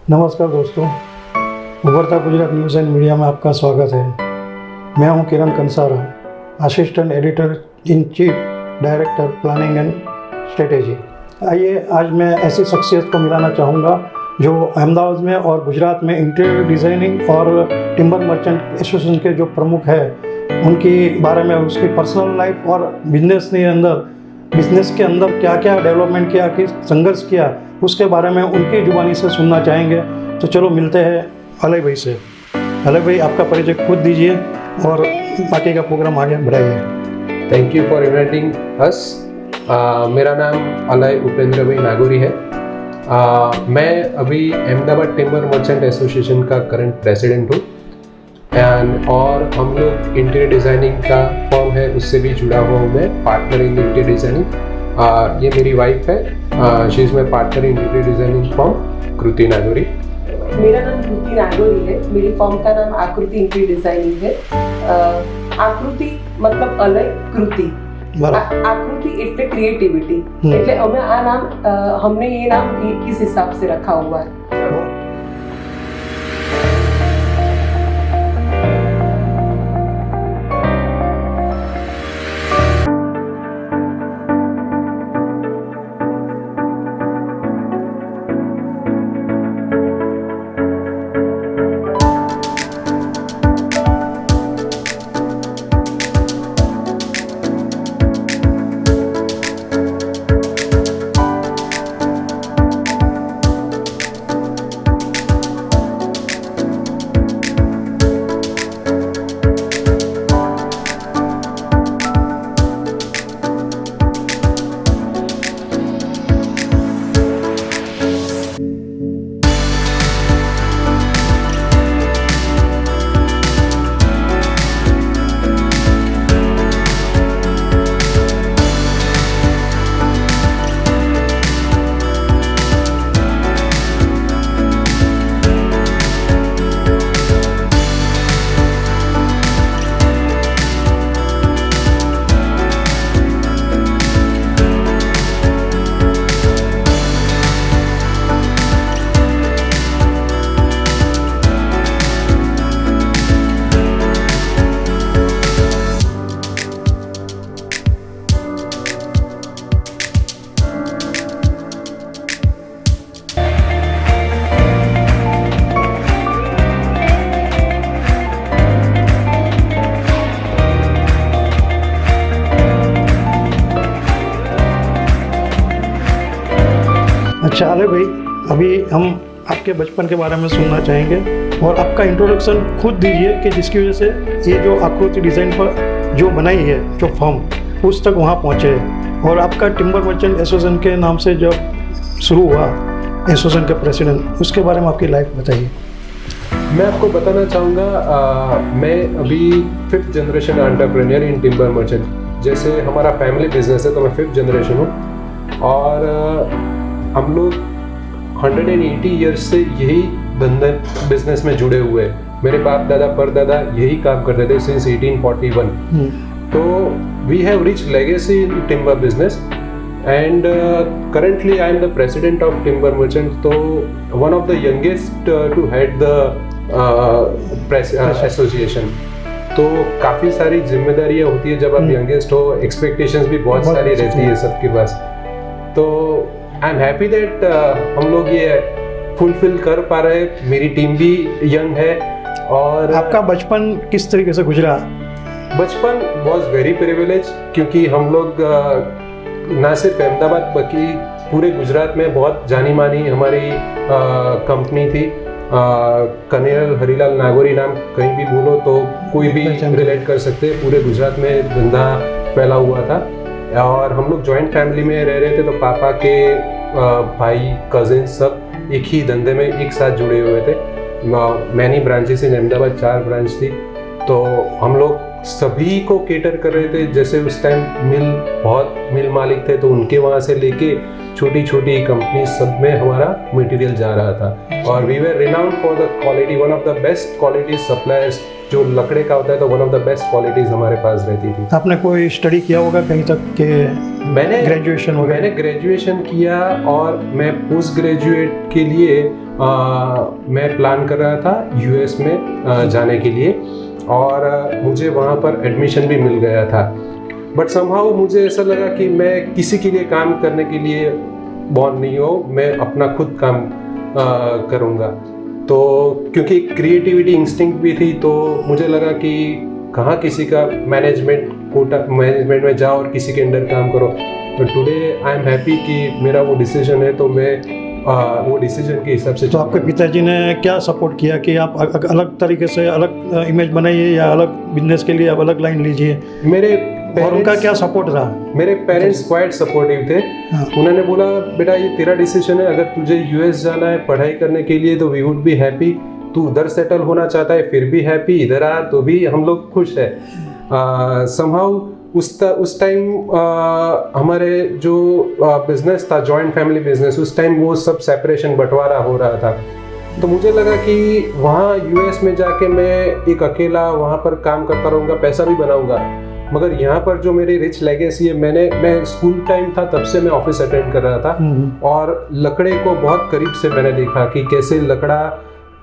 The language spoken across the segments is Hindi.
नमस्कार दोस्तों, उभरता गुजरात न्यूज़ एंड मीडिया में आपका स्वागत है। मैं हूं Kiran Kansara, assistant editor in chief, director planning and strategy. आइए आज मैं ऐसी शख्सियत को मिलाना चाहूँगा जो अहमदाबाद में और गुजरात में इंटीरियर डिज़ाइनिंग और टिम्बर मर्चेंट एसोसिएशन के जो प्रमुख हैं उनके बारे में, उसकी पर्सनल लाइफ और बिजनेस के अंदर क्या क्या डेवलपमेंट किया, किस संघर्ष किया, उसके बारे में उनकी जुबानी से सुनना चाहेंगे। तो चलो मिलते हैं अलय भाई से। अलय भाई, आपका परिचय खुद दीजिए और बाकी का प्रोग्राम आगे बढ़ाइए। थैंक यू फॉर इन्वाइटिंग अस। मेरा नाम अलय उपेंद्र भाई नागौरी है। मैं अभी अहमदाबाद टिम्बर मर्चेंट एसोसिएशन का करंट प्रेसिडेंट हूँ और हम लोग इंटीरियर डिज़ाइनिंग का फॉर्म है उससे भी जुड़ा हुआ हूँ मैं, पार्टनर इन इंटीरियर डिज़ाइनिंग। ये मेरी वाइफ है, she is my partner in interior designing firm, Kriti Nagori. मेरा नाम कृति नागौरी है, मेरी फॉर्म का नाम आकृति इंटीरियर डिज़ाइनिंग है। आकृति मतलब अलय, कृति आकृति એટલે ક્રિએટિવિટી, એટલે અમે આ નામ हमने ये नाम इस हिसाब से रखा हुआ है। अच्छा अलय भाई, अभी हम आपके बचपन के बारे में सुनना चाहेंगे और आपका इंट्रोडक्शन खुद दीजिए कि जिसकी वजह से ये जो आकृति डिज़ाइन पर जो बनाई है जो फॉर्म, उस तक वहाँ पहुँचे, और आपका टिम्बर मर्चेंट एसोसिएशन के नाम से जब शुरू हुआ एसोसिएशन के प्रेसिडेंट, उसके बारे में आपकी लाइफ बताइए। मैं आपको बताना चाहूँगा, मैं अभी 5th जनरेशन एंटरप्रेन्योर इन टिम्बर मर्चेंट। जैसे हमारा फैमिली बिजनेस है तो मैं 5th जनरेशन हूँ और हम लोग 180 ईयर्स से यही धंधे बिजनेस में जुड़े हुए हैं। मेरे बाप दादा परदादा यही काम करते थे सिंस 1841। तो we have rich legacy in timber business and currently I am the president of timber merchant, तो one of the youngest to head the association. तो काफ़ी सारी जिम्मेदारियाँ होती है जब आप यंगेस्ट हो, एक्सपेक्टेशंस भी बहुत सारी रहती है सबके पास। तो आई एम हैप्पी दैट हम लोग ये फुलफिल कर पा रहे हैं। मेरी टीम भी यंग है। और आपका बचपन किस तरीके से गुजरा? बचपन वॉज वेरी प्रिविलेज, क्योंकि हम लोग ना सिर्फ अहमदाबाद बल्कि पूरे गुजरात में बहुत जानी मानी हमारी कंपनी थी। कनेरल हरिलाल नागौरी नाम कहीं भी बोलो तो कोई भी रिलेट कर सकते, पूरे गुजरात में धंधा फैला हुआ था। और हम लोग जॉइंट फैमिली में रह रहे थे, तो पापा के भाई कजिन सब एक ही धंधे में एक साथ जुड़े हुए थे। Many branches in Ahmedabad, 4 branch थी। तो हम लोग सभी को केटर कर रहे थे। जैसे उस टाइम बहुत मिल मालिक थे, तो उनके वहाँ से लेके छोटी छोटी कंपनी सब में हमारा मटेरियल जा रहा था। और we were renowned for the quality, one of the best quality suppliers जो लकड़े का होता है तो one of the best qualities हमारे पास रहती थी। आपने कोई स्टडी किया होगा कहीं तक के मैंने ग्रेजुएशन वगैरह? मैंने ग्रेजुएशन किया और मैं पोस्ट ग्रेजुएट के लिए मैं प्लान कर रहा था यूएस में जाने के लिए, और मुझे वहाँ पर एडमिशन भी मिल गया था। बट समहाउ मुझे ऐसा लगा कि मैं किसी के लिए काम करने के लिए बॉर्न नहीं हूँ, मैं अपना खुद काम करूँगा। तो क्योंकि क्रिएटिविटी इंस्टिंक्ट भी थी, तो मुझे लगा कि कहाँ किसी का मैनेजमेंट में जाओ और किसी के अंडर काम करो। तो टुडे आई एम हैप्पी कि मेरा वो डिसीजन है, तो मैं वो डिसीजन के हिसाब से। तो आपके पिताजी ने क्या सपोर्ट किया कि आप अलग तरीके से अलग इमेज बनाइए या अलग बिजनेस के लिए आप अलग लाइन लीजिए? और उनका क्या सपोर्ट रहा? मेरे पेरेंट्स क्वाइट सपोर्टिव थे। उन्होंने बोला बेटा ये तेरा डिसीजन है, अगर तुझे यूएस जाना है पढ़ाई करने के लिए तो वी वुड बी हैप्पी, तू उधर सेटल होना चाहता है फिर भी हैप्पी, इधर आ तो भी हम लोग खुश है। समहाउ उस टाइम हमारे जो बिजनेस था जॉइंट फैमिली बिजनेस, उस टाइम वो सब सेपरेशन बंटवारा हो रहा था। तो मुझे लगा कि वहाँ यूएस में जाके मैं एक अकेला वहाँ पर काम करता रहूँगा, पैसा भी बनाऊँगा, मगर यहाँ पर जो मेरी रिच लेगेसी है, मैं स्कूल टाइम था तब से मैं ऑफिस अटेंड कर रहा था और लकड़े को बहुत करीब से मैंने देखा कि कैसे लकड़ा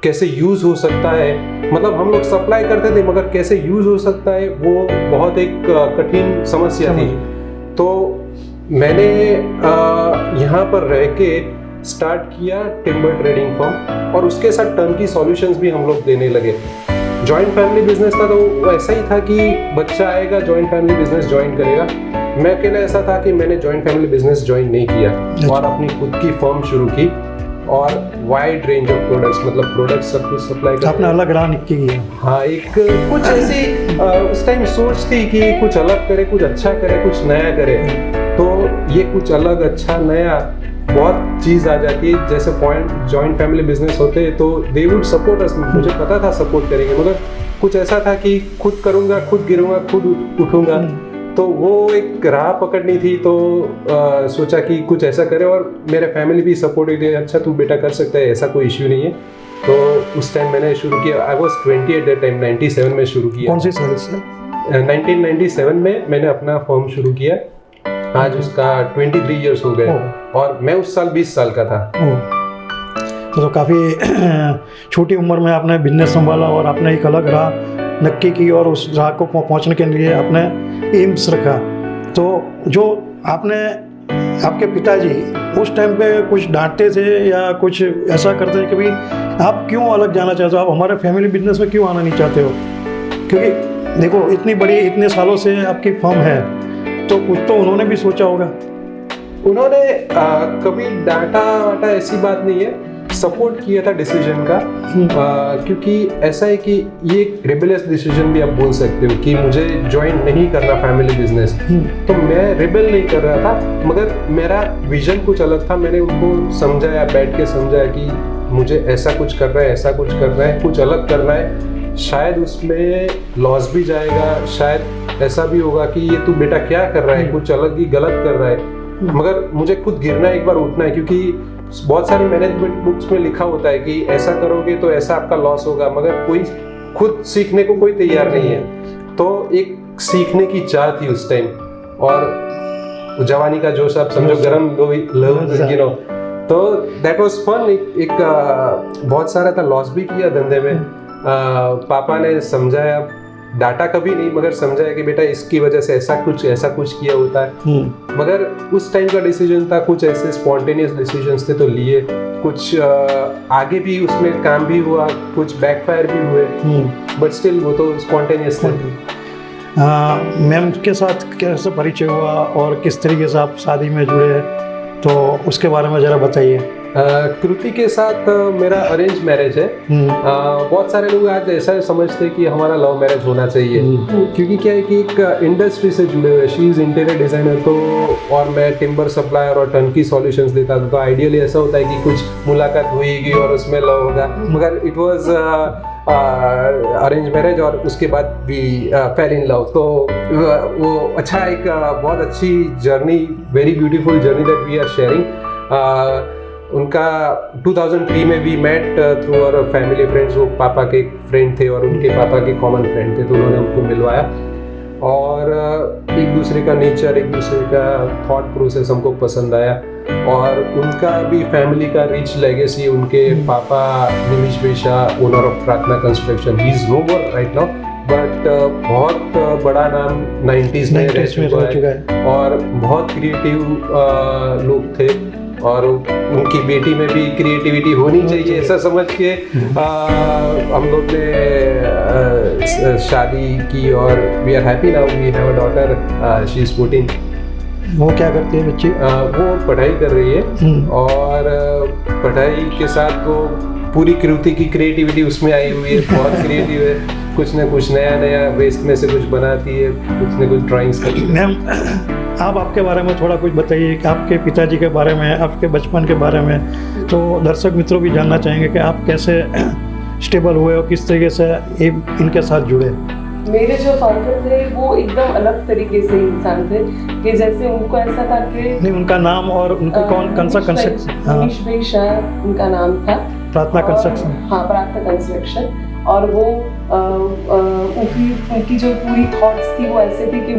कैसे यूज़ हो सकता है। मतलब हम लोग सप्लाई करते थे मगर कैसे यूज़ हो सकता है वो बहुत एक कठिन समस्या थी। तो मैंने यहाँ पर रह के स्टार्ट किया टिम्बर ट्रेडिंग फर्म, और उसके साथ टर्नकी सॉल्यूशंस भी हम लोग देने लगे। जॉइंट फैमिली बिजनेस था तो वो ऐसा ही था कि बच्चा आएगा जॉइंट फैमिली बिजनेस ज्वाइन करेगा। मैं अकेला ऐसा था कि मैंने जॉइंट फैमिली बिजनेस ज्वाइन नहीं किया और अपनी खुद की फर्म शुरू की, और वाइड रेंज ऑफ प्रोडक्ट्स, मतलब प्रोडक्ट्स सब कुछ सप्लाई कर। आपने अलग राह निकाली है? हाँ, एक कुछ ऐसी उस टाइम सोच थी कि कुछ अलग करे, कुछ अच्छा करे, कुछ नया करे। तो ये कुछ अलग अच्छा नया बहुत चीज़ आ जाती है। जैसे पॉइंट जॉइंट फैमिली बिजनेस होते तो दे वुड सपोर्ट अस, मुझे पता था सपोर्ट करेंगे, मगर कुछ ऐसा था कि खुद करूँगा, खुद गिरूँगा, खुद उठूँगा, तो वो एक राह पकड़नी थी। तो सोचा कि कुछ ऐसा करे, और मेरे फैमिली भी सपोर्टिव थे, अच्छा तू बेटा कर सकता है, ऐसा कोई इश्यू नहीं है। तो उस टाइम मैंने शुरू किया। I was 20 at that time, 97 में शुरू किया। कौन सी साल से? 1997 में मैंने अपना फर्म शुरू किया। आज उसका 23 इयर्स हो गए, और मैं उस साल 20 साल का था। तो काफ़ी छोटी उम्र में आपने बिजनेस संभाला और आपने एक अलग राह नक्की की और उस राह को पहुंचने के लिए आपने एम्स रखा। तो जो आपने आपके पिताजी उस टाइम पे कुछ डांटते थे या कुछ ऐसा करते थे कि भाई आप क्यों अलग जाना चाहते हो, आप हमारे फैमिली बिजनेस में क्यों आना नहीं चाहते हो? क्योंकि देखो इतनी बड़ी इतने सालों से आपकी फर्म है, तो कुछ तो उन्होंने भी सोचा होगा। उन्होंने कभी डांटा वाटा ऐसी बात नहीं है, सपोर्ट किया था डिसीजन का। क्योंकि ऐसा है कि ये एक रिबेलियस डिसीजन भी आप बोल सकते हो कि मुझे ज्वाइन नहीं करना फैमिली बिजनेस। तो मैं रिबेल नहीं कर रहा था, मगर मेरा विजन कुछ अलग था। मैंने उनको समझाया, बैठ के समझाया कि मुझे ऐसा कुछ करना है, ऐसा कुछ करना है, कुछ अलग करना है। शायद उसमें लॉस भी जाएगा, शायद ऐसा भी होगा कि ये तू बेटा क्या कर रहा है, कुछ अलग ही गलत कर रहा है, मगर मुझे खुद गिरना है, एक बार उठना है। क्योंकि बहुत सारी मैनेजमेंट बुक्स में लिखा होता है कि ऐसा करोगे तो ऐसा आपका लॉस होगा, मगर कोई खुद सीखने को कोई तैयार नहीं है। तो एक सीखने की चाह थी उस टाइम, और जवानी का जोश, आप समझो गरम लो। तो दैट वाज फन। एक बहुत सारा था, लॉस भी किया धंधे में। पापा ने समझाया, डाटा कभी नहीं, मगर समझाया कि बेटा इसकी वजह से ऐसा कुछ किया होता है। मगर उस टाइम का डिसीजन था, कुछ ऐसे स्पॉन्टेनियस डिसीजंस थे तो लिए, कुछ आगे भी उसमें काम भी हुआ, कुछ बैकफायर भी हुए, बट स्टिल वो तो स्पॉन्टेनियस थे। मैम के साथ कैसे परिचय हुआ और किस तरीके से आप शादी में जुड़े, तो उसके बारे में ज़रा बताइए। कृति के साथ मेरा अरेंज मैरिज है। बहुत सारे लोग आज ऐसा समझते हैं कि हमारा लव मैरिज होना चाहिए, क्योंकि क्या है कि एक इंडस्ट्री से जुड़े हुए, शी इज़ इंटीरियर डिज़ाइनर, तो और मैं टिम्बर सप्लायर और टर्नकी सॉल्यूशंस देता था। तो आइडियली ऐसा होता है कि कुछ मुलाकात हुईगी और उसमें लव होगा, मगर इट वाज अरेंज मैरिज, और उसके बाद भी फेल इन लव। तो वो अच्छा, एक बहुत अच्छी journey, very beautiful journey that we are sharing. उनका 2003 में we met through our family friends. वो पापा के फ्रेंड थे और उनके पापा के कॉमन फ्रेंड थे, तो उन्होंने हमको मिलवाया और एक दूसरे का नेचर, एक दूसरे का थॉट प्रोसेस हमको पसंद आया। और उनका भी फैमिली का रिच लेगेसी, उनके पापा Nimish Besha, owner of Prarthana construction, he is no more right now, but बहुत बड़ा नाम 90s में रह चुका है और बहुत क्रिएटिव लोग थे। और उनकी बेटी में भी क्रिएटिविटी होनी चाहिए, ऐसा समझ के हम लोग ने शादी की और we are happy now, we have a daughter, she is 14। वो क्या करती है बच्ची? वो पढ़ाई कर रही है और पढ़ाई के साथ वो पूरी कृति की क्रिएटिविटी उसमें आई हुई है, बहुत क्रिएटिव है, कुछ ना कुछ नया नया वेस्ट में से कुछ बनाती है, कुछ ना कुछ ड्राइंग्स करती है। मैम, आप आपके बारे में थोड़ा कुछ बताइए कि आपके पिताजी के बारे में, आपके बचपन के बारे में, तो दर्शक मित्रों भी जानना चाहेंगे कि आप कैसे स्टेबल हुए और किस तरीके से इनके साथ जुड़े। मेरे जो फादर थे वो एकदम अलग तरीके से इंसान थे कि जैसे उनको ऐसा था कि नहीं, उनका नाम और उनको कौन सा कंस्ट्रक्शन? निमिष बेशा उनका नाम था, प्रार्थना कंस्ट्रक्शन। हाँ, प्रार्थना कंस्ट्रक्शन। और वो उनकी जो पूरी थॉट्स थी वो ऐसे थी कि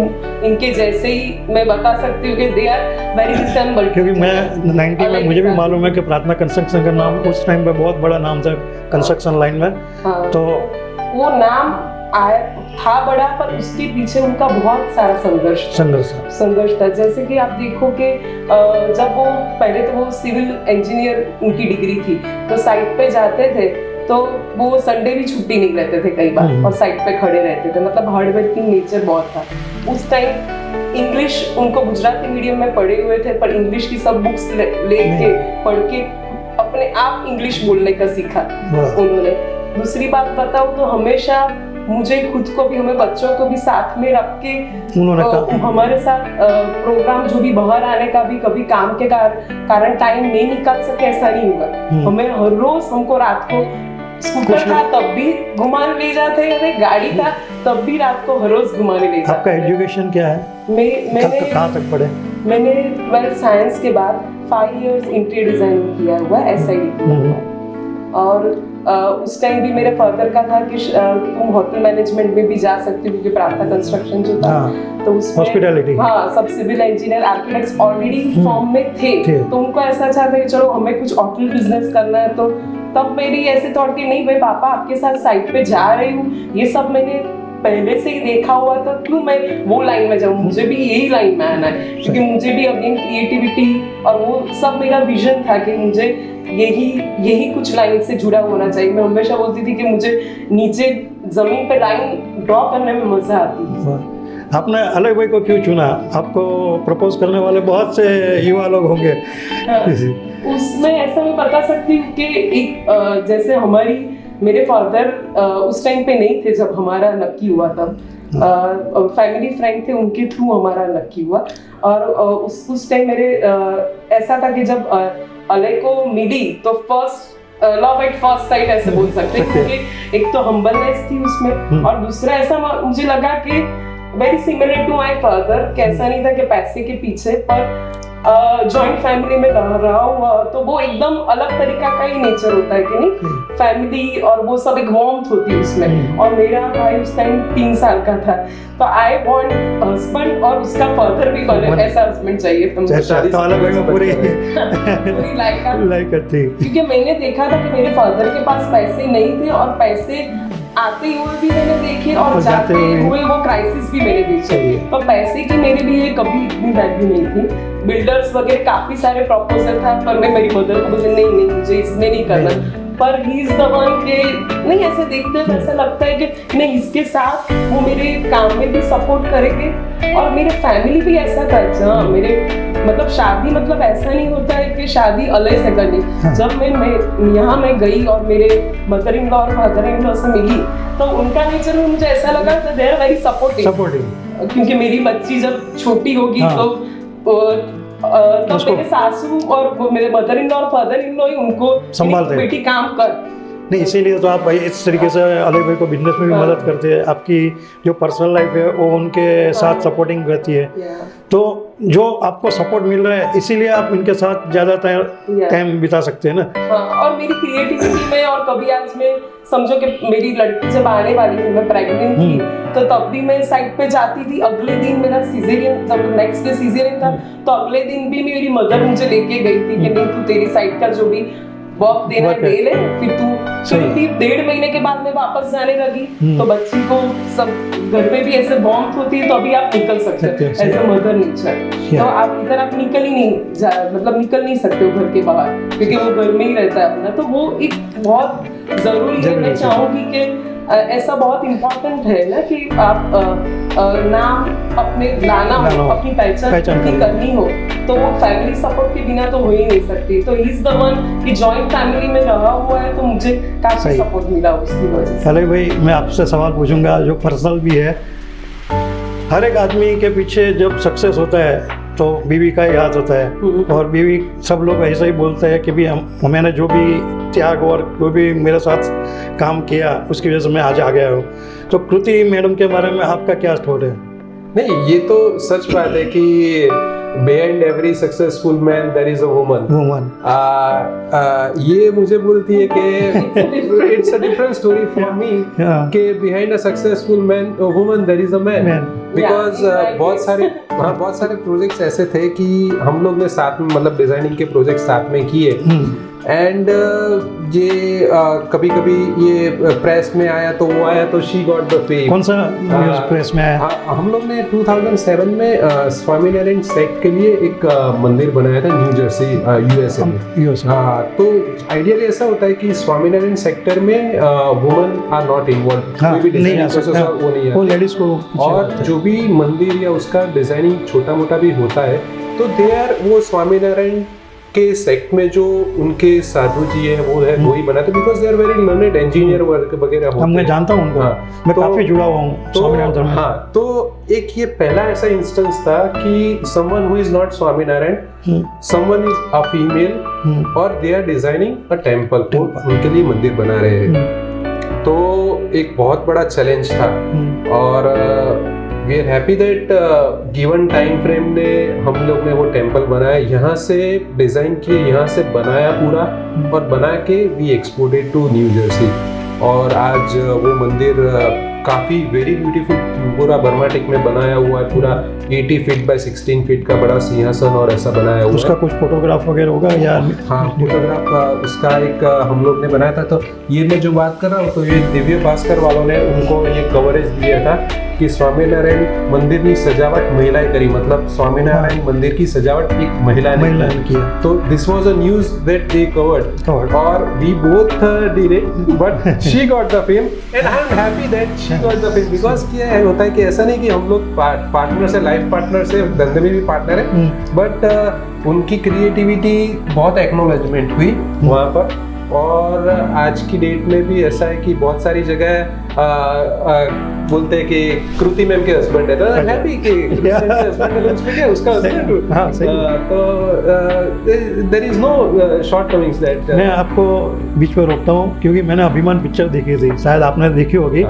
इनके जैसे ही मैं बता सकती हूँ कि दे आर वेरी रिसेम्बल। क्योंकि मैं 90 में मुझे भी मालूम है कि प्रार्थना कंस्ट्रक्शन का नाम उस टाइम पे बहुत बड़ा नाम था कंस्ट्रक्शन लाइन में। हाँ, तो वो नाम था बड़ा, पर उसके पीछे उनका बहुत सारा संघर्ष था। जैसे कि आप देखो कि जब वो पहले तो वो सिविल इंजीनियर उनकी डिग्री थी, तो साइट पे जाते थे तो वो संडे भी छुट्टी नहीं रहते थे कई बार और साइट पे खड़े रहते थे, मतलब हार्ड वर्किंग नेचर बहुत था। उस टाइम इंग्लिश उनको गुजराती मीडियम में पढ़े हुए थे, पर इंग्लिश की सब बुक्स लेके पढ़ के अपने आप इंग्लिश बोलने का सीखा उन्होंने। दूसरी बात बताऊं तो हमेशा मुझे खुद को भी, हमें बच्चों को भी साथ में रख के हमारे साथ प्रोग्राम जो भी बाहर आने का भी कभी काम के कारण टाइम नहीं निकाल सके ऐसा नहीं हुआ। हमें हर रोज, हमको रात को स्कूटर था तब भी घुमाने ले जाते थे, गाड़ी था तब भी रात को हर रोज घुमाने ले जाते। आपका एजुकेशन क्या है? मैंने कहाँ तक पढ़े? मैंने 12th साइंस के बाद 5 years इंटीरियर डिजाइनिंग किया हुआ, SID किया हुआ। और उस टाइम भी मेरे फादर का था कि तुम होटल मैनेजमेंट में भी जा सकती हो, क्योंकि प्रार्थना कंस्ट्रक्शन जो था तो उसमें हॉस्पिटैलिटी, हाँ, सब civil engineer architects already form में थे, तो उनको ऐसा था कि चलो हमें कुछ होटल बिजनेस करना है। तो तब मेरी ऐसे थॉट कि नहीं भाई, पापा आपके साथ साइट पे जा रही हूँ, ये सब मैंने पहले से ही देखा हुआ था, क्यों मैं वो लाइन में जाऊँ, मुझे भी यही लाइन में आना है, क्योंकि मुझे भी अगेन क्रिएटिविटी और वो सब मेरा विजन था कि मुझे यही कुछ लाइन से जुड़ा होना चाहिए। मैं हमेशा बोलती थी कि मुझे नीचे जमीन पे लाइन ड्रॉ करने में मजा आती है। आपने अलग भाई को क्यों चुना? आपको प्रपोज करने वाले बहुत से युवा लोग होंगे। उसमें ऐसा मैं बता सकती हूँ कि एक जैसे मेरे फादर उस टाइम पे नहीं थे जब हमारा नक्की हुआ, तब फैमिली फ्रेंड थे, उनके थ्रू हमारा नक्की हुआ। और उस टाइम मेरे ऐसा था कि जब अलय को मिली तो first love at first sight ऐसे बोल सकते हैं, क्योंकि एक तो हम्बलनेस थी उसमें और दूसरा ऐसा मुझे लगा कि very similar to my father, कैसा नहीं था कि पैसे के पीछे, पर जॉइंट फैमिली में रहा हुआ तो वो एकदम अलग तरीका का ही नेचर होता है कि नहीं, फैमिली और वो सब एक वार्मथ होती है उसमें। और मेरा भाई उस टाइम 3 साल का था, तो आई वांट हस्बैंड और उसका फादर भी बने, ऐसा हस्बैंड चाहिए था मुझे, पूरी लाइक थी। क्योंकि मैंने देखा था कि मेरे फादर के पास पैसे नहीं थे और पैसे आते हुए भी मैंने देखे और जाते हुए वो क्राइसिस भी मैंने देखे। तो पैसे की मेरे लिए कभी इतनी वैल्यू नहीं थी। बिल्डर्स वगैरह काफी सारे प्रपोजल था, पर मैं मेरी मदर को बोली नहीं मुझे इसमें नहीं करना। पर ही इज द वन के नहीं, ऐसे देखते हैं ऐसा लगता है कि नहीं, इसके साथ वो मेरे काम में भी सपोर्ट करेंगे। और मेरे फैमिली भी ऐसा था, जहाँ मेरे मतलब शादी मतलब ऐसा नहीं होता है कि शादी अलग से करनी। जब मैं यहाँ मैं गई और मेरे मदर इन लॉ और फादर इन लॉ से मिली, तो उनका नेचर में मुझे ऐसा लगा कि दे आर वेरी सपोर्टिव। क्योंकि मेरी बच्ची जब छोटी होगी तो मेरे सासू और मेरे मदर इन लॉ और फादर इन लॉ ही उनको बेटी काम कर, नहीं, इसीलिए तो आप भाई इस तरीके से अलग भाई को बिजनेस में भी हाँ। मदद करते हैं, आपकी जो पर्सनल लाइफ है वो उनके साथ सपोर्टिंग रहती है, तो जो आपको सपोर्ट मिल रहा है इसीलिए आप इनके साथ ज़्यादातर टाइम बिता सकते हैं ना। हाँ, और मेरी क्रिएटिविटी में, और कभी आज मैं समझो कि मेरी लड़की जब आने वाली थी, मैं प्रेग्नेंट थी, तो तब भी मैं साइट पे जाती थी। अगले दिन मेरा सीजरियन, जब नेक्स्ट डे सीजरियन था, तो अगले दिन भी मेरी मदर मुझे लेके गई थी कि नहीं, तू तेरी साइट का जो भी वर्क देना है दे ले, फिर भी 1.5 महीने के बाद मैं वापस जाने लगी, तो बच्ची को सब घर पे भी ऐसे वार्मथ होती है, तो अभी आप निकल सकते हो एज अ मदर नेचर। तो आप इधर आप निकल ही नहीं मतलब निकल नहीं सकते हो घर के बाहर, क्योंकि वो घर में ही रहता है अपना। तो वो एक बहुत जरूरी है। मैं चाहूंगी कि ऐसा बहुत इम्पोर्टेंट है ना कि आप नाम अपने लाना हो, अपनी पहचान करनी हो, तो वो फैमिली सपोर्ट के बिना तो हो ही नहीं सकती। तो ही इज द वन कि जॉइंट फैमिली में रहा हुआ है, तो मुझे काफी सपोर्ट मिला उसकी वजह से। अलग भाई, मैं आपसे सवाल पूछूंगा जो पर्सनल भी है। हर एक आदमी के पीछे जब सक्सेस होता है तो बीवी का ही हाथ होता है, और बीवी, सब लोग ऐसा ही बोलते हैं कि भी मैंने जो भी त्याग और कोई भी मेरे साथ काम किया उसकी वजह से मैं आज आ गया हूँ। तो कृति मैडम के बारे में आपका क्या थॉट है? नहीं, ये तो सच बात है कि behind every successful man there is a woman. ये मुझे बोलती है कि it's a different story for me कि behind a successful man, a woman, there is a man. Because बहुत सारे प्रोजेक्ट्स ऐसे थे कि हम लोग ने साथ में, मतलब डिजाइनिंग के प्रोजेक्ट साथ में किए, एंड ये कभी कभी ये प्रेस में आया तो वो आया तो शी गॉट द फेम। कौन सा न्यूज़ प्रेस में आया? हम लोग ने 2007 में स्वामीनारायण सेक्ट के लिए एक मंदिर बनाया था न्यू जर्सी, यूएसए में। तो आइडियली ऐसा होता है कि स्वामीनारायण सेक्टर में वुमेन आर नॉट इन्वॉल्व, कोई भी डिजाइनिंग प्रोसेस वो नहीं है, लेडीज को। और जो भी मंदिर या उसका डिजाइनिंग छोटा मोटा भी होता है तो दे आर, वो स्वामीनारायण के सेक्ट में जो उनके साधु जी है वो है, वही बनाते, because they are very learned engineer work वगैरह होते हैं। मैं जानता हूँ उनको, मैं काफी जुड़ा हुआ हूँ स्वामीनारायण धर्म में। हाँ, तो एक ये पहला ऐसा इंस्टेंस था कि someone who is not Swaminarayan, someone is a female और they are designing a temple, उनके लिए मंदिर बना रहे हैं। तो एक बहुत बड़ा चैलेंज था, और we are happy that given time frame ने हम लोग ने वो टेम्पल बनाया, यहाँ से डिज़ाइन किए, यहाँ से बनाया पूरा, और बना के we exported to New Jersey. और आज वो मंदिर काफ़ी वेरी ब्यूटीफुल, पूरा बर्मा टेक में बनाया हुआ है, पूरा 80 फीट बाय 16 फीट का बड़ा सिंहासन और ऐसा बनाया हुआ है। उसका कुछ फोटोग्राफ वगैरह होगा या? हाँ, फोटोग्राफ उसका एक हम लोग ने बनाया था। तो ये मैं जो बात कर रहा हूँ, तो ये दिव्य भास्कर वालों ने उनको ये कवरेज दिया था कि स्वामीनारायण मंदिर की सजावट महिलाएं करी, मतलब स्वामीनारायण मंदिर की सजावट एक महिला ने की। तो this was a news that they covered, और we both did it, but she got the fame and I am happy that she got the fame, because क्या होता है कि ऐसा नहीं कि हम लोग पार्टनर से, लाइफ पार्टनर से, धंधे में भी पार्टनर है, बट उनकी क्रिएटिविटी बहुत एक्नॉलेजमेंट हुई वहाँ पर। और आज की डेट में भी ऐसा है कि बहुत सारी जगह बोलते हैं कि कृति मैम के हस्बैंड है, तो हैप्पी कि कृति मैम के हस्बैंड है लंच में, क्या उसका हस्बैंड। हाँ, तो there is no shortcomings that. मैं आपको बीच में रोकता हूँ क्योंकि मैंने अभिमान पिक्चर देखी थी, शायद आपने देखी होगी।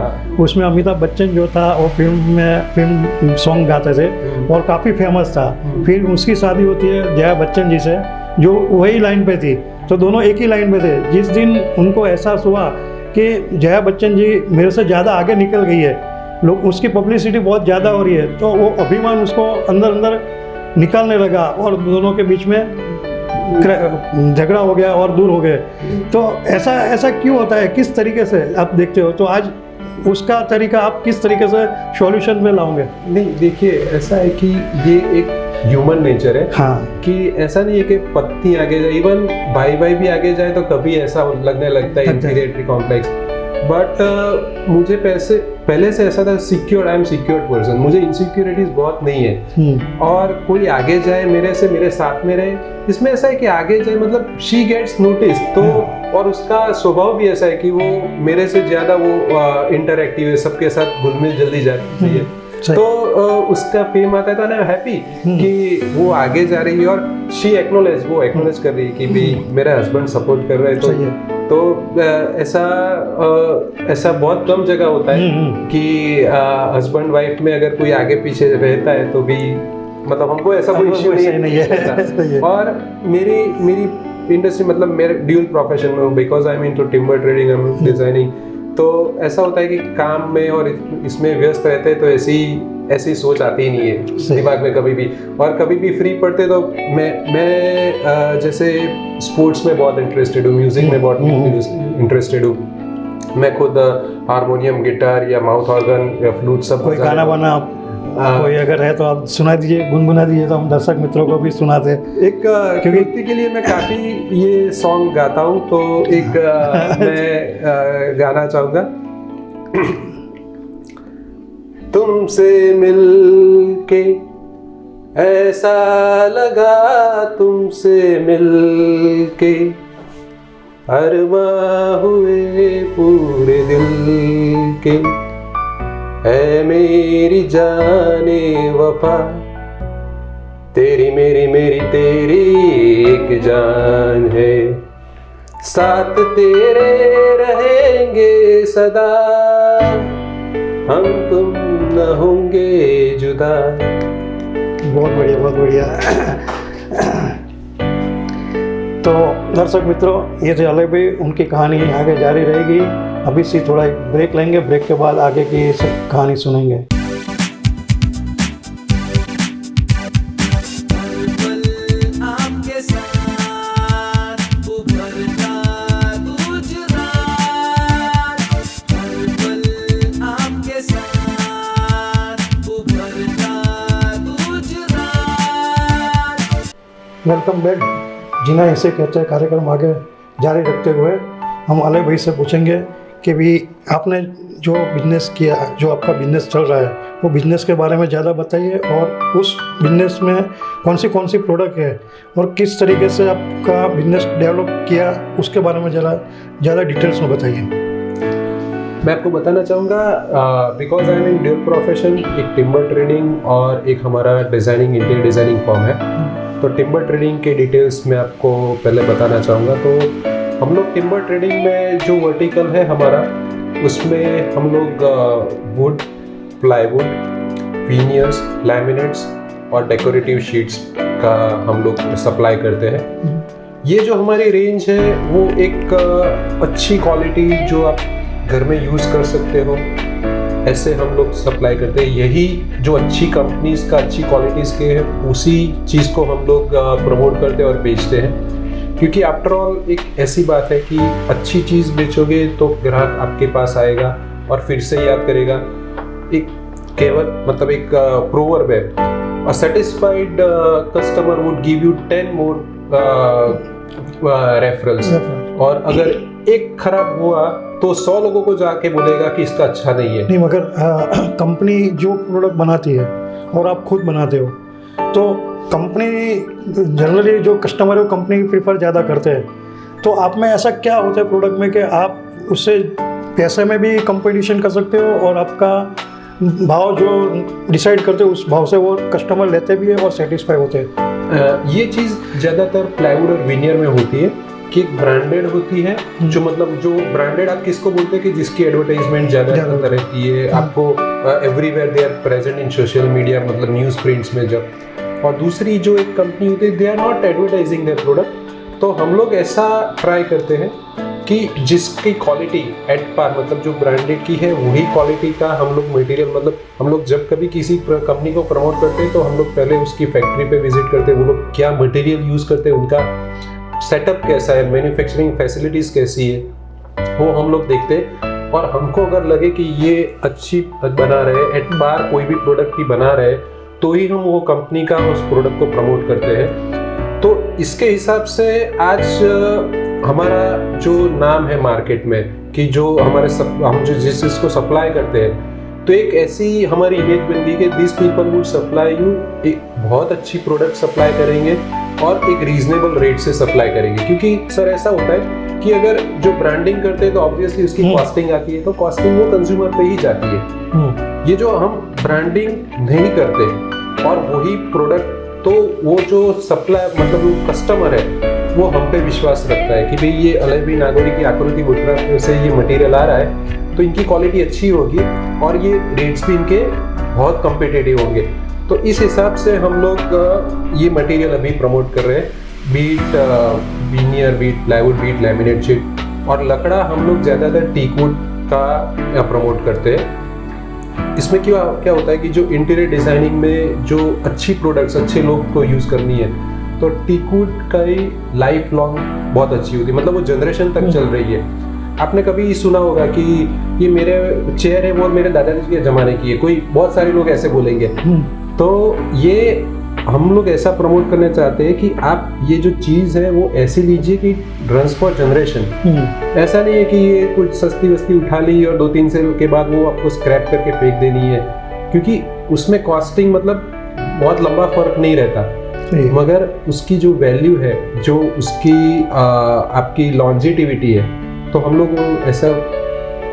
उसमें अमिताभ बच्चन जो था वो फिल्म सॉन्ग गाते थे और काफ़ी फेमस था। फिर उसकी शादी होती है जया बच्चन जी से, जो वही लाइन पे थी, तो दोनों एक ही लाइन पे थे। जिस दिन उनको एहसास हुआ कि जया बच्चन जी मेरे से ज़्यादा आगे निकल गई है, लोग उसकी पब्लिसिटी बहुत ज़्यादा हो रही है, तो वो अभिमान उसको अंदर अंदर निकालने लगा और दोनों के बीच में झगड़ा हो गया और दूर हो गए। तो ऐसा क्यों होता है, किस तरीके से आप देखते हो? तो आज उसका तरीका आप किस तरीके से सॉल्यूशन में लाओगे? नहीं, देखिए ऐसा है कि ये एक ह्यूमन नेचर है। हाँ, कि ऐसा नहीं है कि पत्नी आगे जाए, इवन भाई भी आगे जाए तो कभी ऐसा लगने लगता है इंफीरियरिटी कॉम्प्लेक्स। बट मुझे पहले से ऐसा था, secured, I am secured person, मुझे इनसिक्योरिटीज बहुत नहीं है। और कोई आगे जाए मेरे से, मेरे साथ में रहे, इसमें ऐसा है कि आगे जाए मतलब शी गेट्स नोटिस, तो और उसका स्वभाव भी ऐसा है कि वो मेरे से ज्यादा वो इंटरएक्टिव है, सबके साथ घुल मिल जल्दी जाती है, तो उसका फेम आता है। तो मैं हैप्पी कि वो आगे जा रही है और शी एक्नॉलेज कर रही है कि भी मेरा हस्बैंड सपोर्ट कर रहा है, तो तो ऐसा बहुत कम जगह होता है कि हस्बैंड वाइफ में अगर कोई आगे पीछे रहता है तो भी मतलब हमको ऐसा कोई इश्यू नहीं है। और मेरी इंडस्ट्री मतलब मेरे ड्यूल प्रोफेशन में हूँ, because I am into timber trading, I am designing. तो ऐसा होता है कि काम में और इसमें व्यस्त रहते हैं तो ऐसी सोच आती ही नहीं है दिमाग में कभी भी। और कभी भी फ्री पड़ते तो मैं जैसे स्पोर्ट्स में बहुत इंटरेस्टेड हूँ, म्यूजिक में बहुत इंटरेस्टेड हूँ। मैं खुद हारमोनियम, गिटार या माउथ ऑर्गन या फ्लूट सब कोई गाना बना कोई अगर है तो आप सुना दीजिए, गुनगुना दीजिए तो हम दर्शक मित्रों को भी सुनाते। एक कृति के लिए मैं काफी ये सॉन्ग गाता हूँ, तो एक मैं गाना चाहूँगा। तुमसे मिलके ऐसा लगा, तुमसे मिलके अरमां हुए पूरे दिल के, है मेरी जाने वफा, तेरी मेरी तेरी एक जान है, साथ तेरे रहेंगे सदा, हम तुम न होंगे जुदा। बहुत बढ़िया, बहुत बढ़िया। तो दर्शक मित्रों, ये जो अलग भी उनकी कहानी आगे जारी रहेगी। अभी से थोड़ा एक ब्रेक लेंगे, ब्रेक के बाद आगे की सब कहानी सुनेंगे। Welcome back. जीना इसे कहते हैं कार्यक्रम आगे जारी रखते हुए हम अलग भाई से पूछेंगे कि भी आपने जो बिजनेस किया, जो आपका बिजनेस चल रहा है, वो बिजनेस के बारे में ज़्यादा बताइए और उस बिजनेस में कौन सी प्रोडक्ट है और किस तरीके से आपका बिजनेस डेवलप किया, उसके बारे में ज़्यादा डिटेल्स में बताइए। मैं आपको बताना चाहूँगा, because I am in dual profession, एक टिम्बर ट्रेडिंग और एक हमारा डिज़ाइनिंग, इंटीरियर डिज़ाइनिंग फॉर्म है। तो टिम्बर ट्रेडिंग के डिटेल्स मैं आपको पहले बताना चाहूँगा। तो हम लोग टिम्बर ट्रेडिंग में जो वर्टिकल है हमारा, उसमें हम लोग वुड, प्लाईवुड, वीनियर्स, लैमिनेट्स और डेकोरेटिव शीट्स का हम लोग सप्लाई करते हैं। ये जो हमारी रेंज है वो एक अच्छी क्वालिटी जो आप घर में यूज़ कर सकते हो, ऐसे हम लोग सप्लाई करते हैं। यही जो अच्छी कंपनीज का, अच्छी क्वालिटीज़ के है, उसी चीज़ को हम लोग प्रमोट करते हैं और बेचते हैं। क्योंकि आफ्टर ऑल एक ऐसी बात है कि अच्छी चीज़ बेचोगे तो ग्राहक आपके पास आएगा और फिर से याद करेगा। एक कहावत, मतलब एक प्रोवर्ब है, a satisfied customer would give you 10 more referrals. और अगर एक खराब हुआ तो 100 लोगों को जाके बोलेगा कि इसका अच्छा नहीं है। नहीं, मगर कंपनी जो प्रोडक्ट बनाती है और आप खुद बनाते हो, तो कंपनी जनरली जो कस्टमर है वो कंपनी प्रीफर ज़्यादा करते हैं। तो आप में ऐसा क्या होता है प्रोडक्ट में कि आप उससे पैसे में भी कंपटीशन कर सकते हो और आपका भाव जो डिसाइड करते हो उस भाव से वो कस्टमर लेते भी है और सेटिस्फाई होते हैं। ये चीज़ ज़्यादातर प्लाईवुड और विनियर में होती है कि एक ब्रांडेड होती है, जो मतलब जो ब्रांडेड आप किसको बोलते हैं कि जिसकी एडवर्टाइजमेंट ज़्यादा रहती है, आपको everywhere they are present in social media, मतलब न्यूज़ प्रिंट्स में जब। और दूसरी जो एक कंपनी होती है, they are not advertising their product. तो हम लोग ऐसा ट्राई करते हैं कि जिसकी क्वालिटी एट पार, मतलब जो ब्रांडेड की है वही क्वालिटी का हम लोग मटेरियल, मतलब हम लोग जब कभी किसी कंपनी को प्रमोट करते हैं तो हम लोग पहले उसकी फैक्ट्री पे विजिट करते हैं, वो लोग क्या मटेरियल यूज़ करते हैं, उनका सेटअप कैसा है, मैन्युफैक्चरिंग फैसिलिटीज़ कैसी है, वो हम लोग देखते हैं। और हमको अगर लगे कि ये अच्छी बना रहे, एट पार कोई भी प्रोडक्ट की बना रहे, तो ही हम वो कंपनी का उस प्रोडक्ट को प्रमोट करते हैं। तो इसके हिसाब से आज हमारा जो नाम है मार्केट में कि जो हमारे हम जो जिस चीज़ को सप्लाई करते हैं, तो एक ऐसी हमारी इमेज बन गई कि this people would supply you, एक बहुत अच्छी प्रोडक्ट सप्लाई करेंगे और एक रीजनेबल रेट से सप्लाई करेंगे। क्योंकि सर ऐसा होता है कि अगर जो ब्रांडिंग करते हैं तो ऑब्वियसली उसकी कॉस्टिंग आती है, तो कॉस्टिंग वो कंज्यूमर पे ही जाती है। ये जो हम ब्रांडिंग नहीं करते और वही प्रोडक्ट, तो वो जो सप्लाई, मतलब वो कस्टमर है वो हम पे विश्वास रखता है कि भाई ये अलय भाई नागौरी की आकृति वुडक्राफ्ट से ये मटेरियल आ रहा है तो इनकी क्वालिटी अच्छी होगी और ये रेट्स भी इनके बहुत कम्पिटिटिव होंगे। तो इस हिसाब से हम लोग ये मटेरियल अभी प्रमोट कर रहे हैं, be it veneer, be it plywood, be it laminate sheet. और लकड़ा हम लोग ज़्यादातर टीकवुड का प्रमोट करते हैं। इसमें क्या होता है कि जो इंटीरियर डिज़ाइनिंग में जो अच्छी प्रोडक्ट्स अच्छे लोग को यूज़ करनी है तो टीकवुड का ही लाइफ लॉन्ग बहुत अच्छी होती है, मतलब वो जनरेशन तक चल रही है। आपने कभी सुना होगा कि ये मेरे चेयर है वो मेरे दादाजी के ज़माने की है, कोई बहुत सारे लोग ऐसे बोलेंगे। तो ये हम लोग ऐसा प्रमोट करना चाहते हैं कि आप ये जो चीज़ है वो ऐसी लीजिए कि रन्स फॉर जनरेशन। ऐसा नहीं है कि ये कुछ सस्ती वस्ती उठा ली और 2-3 साल के बाद वो आपको स्क्रैप करके फेंक देनी है, क्योंकि उसमें कॉस्टिंग मतलब बहुत लंबा फर्क नहीं रहता, मगर उसकी जो वैल्यू है, जो उसकी आपकी लॉन्जेटिविटी है, तो हम लोग ऐसा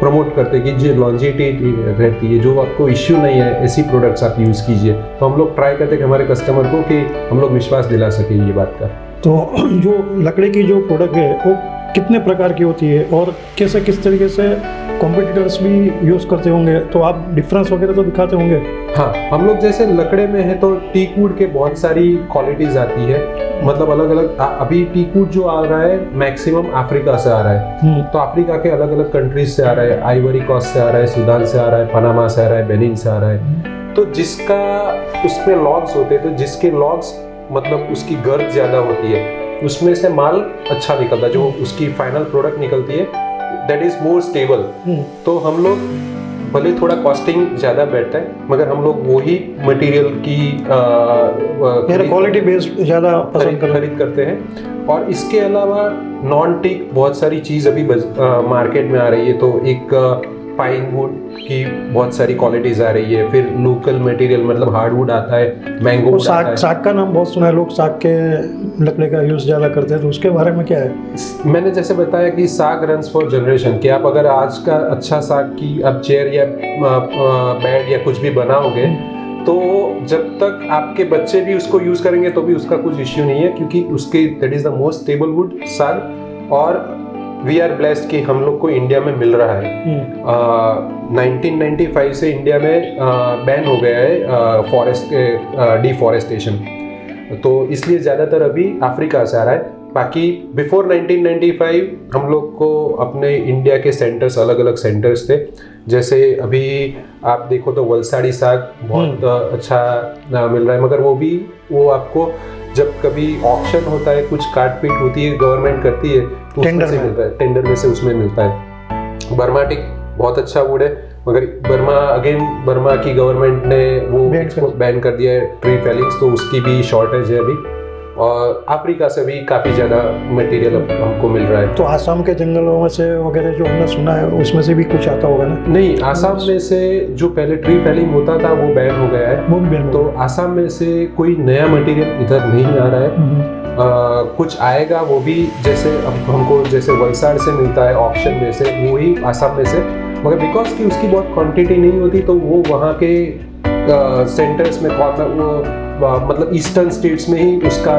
प्रमोट करते हैं कि जो लॉन्जेटिविटी रहती है, जो आपको इश्यू नहीं है, ऐसी प्रोडक्ट्स आप यूज़ कीजिए। तो हम लोग ट्राई करते हैं कि हमारे कस्टमर को कि हम लोग विश्वास दिला सकें ये बात का। तो जो लकड़ी की जो प्रोडक्ट है वो कितने प्रकार की होती है और कैसे किस तरीके से कॉम्पिटिटर्स भी यूज़ करते होंगे, तो आप डिफरेंस वगैरह तो दिखाते होंगे? हाँ, हम लोग जैसे लकड़े में है तो टीकवुड के बहुत सारी क्वालिटीज़ आती है, मतलब अलग अलग। अभी टीकवुड जो आ रहा है मैक्सिमम अफ्रीका से आ रहा है, तो अफ्रीका के अलग अलग कंट्रीज से आ रहा है, आइवरी कोस्ट से आ रहा है, सूडान से आ रहा है, पनामा से आ रहा है, बेनिन से आ रहा है। तो जिसका उसमें लॉग्स होते हैं, तो जिसके लॉग्स मतलब उसकी गर्द ज़्यादा होती है, उसमें से माल अच्छा निकलता है, जो उसकी फाइनल प्रोडक्ट निकलती है दैट इज़ मोर स्टेबल। तो हम लोग भले थोड़ा कॉस्टिंग ज़्यादा बैठता है, मगर हम लोग वही मटेरियल की क्वालिटी बेस्ड ज़्यादा खरीद करते हैं। और इसके अलावा नॉन टीक बहुत सारी चीज़ अभी मार्केट में आ रही है। तो एक पाइन वुड की बहुत सारी क्वालिटीज़ आ रही है, फिर लोकल मटेरियल मतलब हार्डवुड आता है, मैंगो वुड आता है। साग का नाम बहुत सुना है, लोग साग के लकड़े का यूज़ ज़्यादा करते हैं, तो उसके बारे में क्या है? मैंने जैसे बताया कि साग रन्स फॉर जनरेशन, कि आप अगर आज का अच्छा साग की आप चेयर या बेड या कुछ भी बनाओगे तो जब तक आपके बच्चे भी उसको यूज़ करेंगे तो भी उसका कुछ इश्यू नहीं है, क्योंकि उसके that is the most stable would साग। और वी आर ब्लेस्ड कि हम लोग को इंडिया में मिल रहा है। 1995 से इंडिया में बैन हो गया है फॉरेस्ट डिफॉरेस्टेशन, तो इसलिए ज़्यादातर अभी अफ्रीका से आ रहा है। बाकी बिफोर 1995 हम लोग को अपने इंडिया के सेंटर्स, अलग अलग सेंटर्स थे। जैसे अभी आप देखो तो वलसाड़ी साग बहुत अच्छा मिल रहा है, मगर वो आपको जब कभी ऑक्शन होता है, कुछ काट पीट होती है, गवर्नमेंट करती है, तो टेंडर से मिलता है, टेंडर में से उसमें मिलता है। बर्मा टिक बहुत अच्छा वुड है, मगर बर्मा की गवर्नमेंट ने वो बैन कर दिया है, ट्री फेलिंग्स, तो उसकी भी शॉर्टेज है अभी। और अफ्रीका से भी काफ़ी ज़्यादा मटेरियल हमको मिल रहा है। तो आसाम के जंगलों में से वगैरह जो हमने सुना है उसमें से भी कुछ आता होगा ना? नहीं, आसाम में से जो पहले ट्री फेलिंग होता था वो बैन हो गया है, तो आसाम में से कोई नया मटेरियल इधर नहीं आ रहा है। कुछ आएगा, वो भी जैसे अब हमको जैसे वलसाड़ से मिलता है ऑक्शन में से, वही आसाम में से, मगर बिकॉज की उसकी बहुत क्वांटिटी नहीं होती तो वो वहाँ के सेंटर्स में मतलब ईस्टर्न स्टेट्स में ही उसका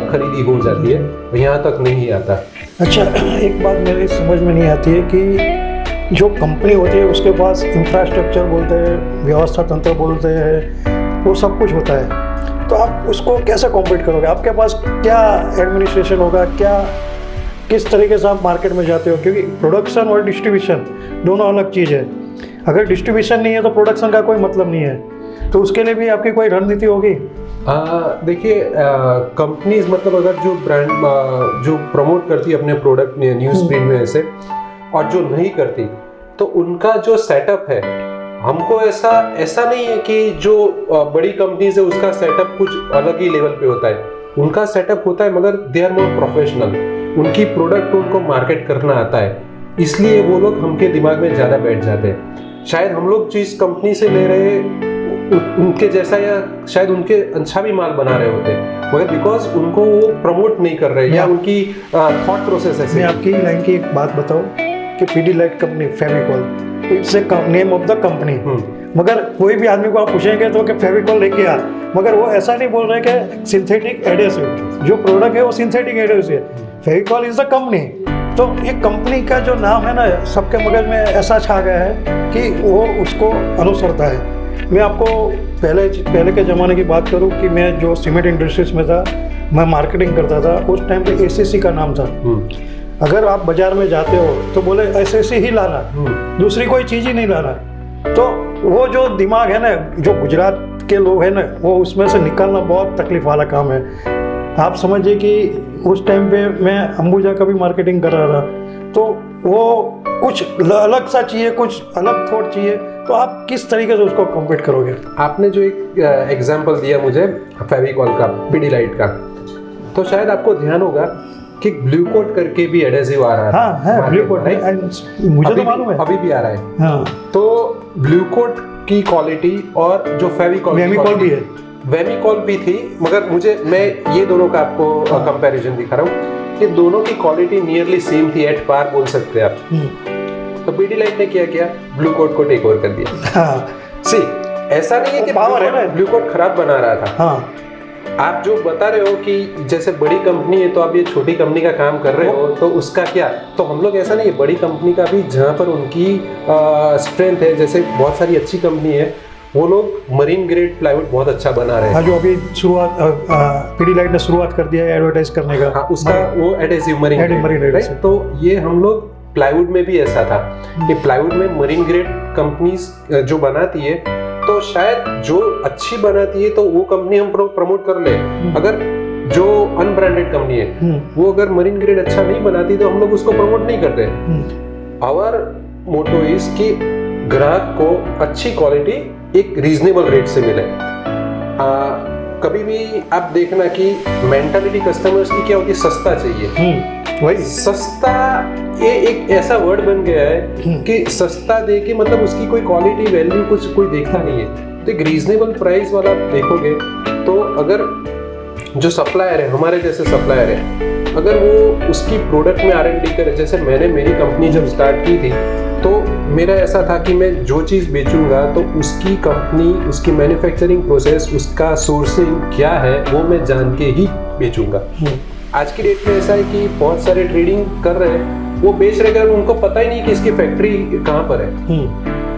खरीदी हो जाती है, यहाँ तक नहीं आता। अच्छा, एक बात मेरी समझ में नहीं आती है कि जो कंपनी होती है उसके पास इंफ्रास्ट्रक्चर बोलते हैं, व्यवस्था तंत्र बोलते हैं, वो सब कुछ होता है, तो आप उसको कैसे कॉम्पीट करोगे? आपके पास क्या एडमिनिस्ट्रेशन होगा, किस तरीके से आप मार्केट में जाते हो? क्योंकि प्रोडक्शन और डिस्ट्रीब्यूशन दोनों अलग चीज़ है। अगर डिस्ट्रीब्यूशन नहीं है तो प्रोडक्शन का कोई मतलब नहीं है, तो उसके लिए भी आपकी कोई रणनीति होगी? देखिए, कंपनीज मतलब अगर जो ब्रांड जो प्रमोट करती है अपने प्रोडक्ट में न्यूज़ प्रिंट में से, और जो नहीं करती, तो उनका जो सेटअप है, हमको ऐसा नहीं है कि जो बड़ी कंपनीज है उसका सेटअप कुछ अलग ही लेवल पे होता है। उनका सेटअप होता है, मगर दे आर मोर प्रोफेशनल, उनकी प्रोडक्ट को उनको मार्केट करना आता है, इसलिए वो लोग हमके दिमाग में ज़्यादा बैठ जाते हैं। शायद हम लोग जिस कंपनी से ले रहे उनके जैसा, या शायद उनके अच्छा भी माल बना रहे होते, मगर बिकॉज उनको वो प्रमोट नहीं कर रहे, या उनकी थॉट प्रोसेस ऐसे। मैं आपकी लाइन की एक बात बताऊं कि Pidilite company Fevicol, it's a name of the company. मगर कोई भी आदमी को आप पूछेंगे तो कि फेविकॉल लेके आ, मगर वो ऐसा नहीं बोल रहे कि सिंथेटिक एडेसिव, जो प्रोडक्ट है वो सिंथेटिक एडेसिव है, फेविकॉल इज द कंपनी। तो एक कंपनी का जो नाम है ना, सबके मगज में ऐसा छा गया है कि वो उसको अनुसरता है। मैं आपको पहले के ज़माने की बात करूं कि मैं जो सीमेंट इंडस्ट्रीज में था, मैं मार्केटिंग करता था, उस टाइम पे एसएससी का नाम था। अगर आप बाजार में जाते हो तो बोले एसएससी ही लाना, दूसरी कोई चीज़ ही नहीं लाना। तो वो जो दिमाग है ना, जो गुजरात के लोग हैं ना, वो उसमें से निकालना बहुत तकलीफ वाला काम है। आप समझिए कि उस टाइम पे मैं अंबुजा का भी मार्केटिंग कर रहा था, तो वो कुछ अलग सा चाहिए, कुछ अलग थॉट चाहिए, तो आप किस तरीके से उसको कम्पीट करोगे? आपने जो एक एग्जांपल दिया मुझे फेविकॉल का, पीडीलाइट का, तो शायद आपको ध्यान होगा कि ब्लू कोट करके भी एडेसिव आ रहा है। हाँ है ब्लू कोट, मुझे तो मालूम है, अभी भी आ रहा है। हाँ, तो ब्लू कोट की क्वालिटी और जो फेविकॉल भी है, वेमिकॉल भी थी, मगर मैं ये दोनों का आपको कंपैरिजन दिखा रहा हूँ कि दोनों की क्वालिटी नियरली सेम थी, एट पार बोल सकते हैं आप। तो पीडीलाइट ने क्या किया, ब्लू कोट को टेक ओवर कर दिया। हाँ, सी ऐसा नहीं है कि पावर है ना, ब्लू कोट खराब बना रहा था। हाँ, आप जो बता रहे हो कि जैसे बड़ी कंपनी है तो आप ये छोटी कंपनी का काम कर रहे हो, तो उसका क्या, तो हम लोग ऐसा नहीं है, बड़ी कंपनी का भी जहाँ पर उनकी स्ट्रेंथ है, जैसे बहुत सारी अच्छी कंपनी है, वो लोग मरीन ग्रेड प्लाईवुड बहुत अच्छा बना रहे हैं। हाँ, जो अभी शुरुआत पीडीलाइट ने शुरुआत कर दिया है एडवर्टाइज करने का। हाँ, उसका वो एडेसिव मरीन ग्रेड, तो ये हम लोग प्लाईवुड में भी ऐसा था कि प्लाईवुड में मरीन ग्रेड कंपनीज जो बनाती है, तो शायद जो अच्छी बनाती है तो वो कंपनी हम प्रमोट कर ले। अगर जो अनब्रांडेड कंपनी है वो अगर मरीन ग्रेड अच्छा नहीं बनाती तो हम लोग उसको प्रमोट नहीं करते। आवर मोटो इज कि ग्राहक को अच्छी क्वालिटी एक रीजनेबल रेट से मिले। कभी भी आप देखना कि मेंटालिटी कस्टमर्स की क्या होती है, सस्ता चाहिए। वही सस्ता, ये एक ऐसा वर्ड बन गया है कि सस्ता दे के मतलब उसकी कोई क्वालिटी वैल्यू कुछ कोई देखता नहीं है। तो एक रीजनेबल प्राइस वाला आप देखोगे तो अगर जो सप्लायर है, हमारे जैसे सप्लायर है, अगर वो उसकी प्रोडक्ट में R&D करे, जैसे मैंने मेरी कंपनी जब स्टार्ट की थी तो मेरा ऐसा था कि मैं जो चीज़ बेचूंगा तो उसकी कंपनी, उसकी मैन्युफैक्चरिंग प्रोसेस, उसका सोर्सिंग क्या है वो मैं जान के ही बेचूंगा। आज की डेट में ऐसा है कि बहुत सारे ट्रेडिंग कर रहे हैं, वो बेच रहे हैं, उनको पता ही नहीं कि इसकी फैक्ट्री कहाँ पर है।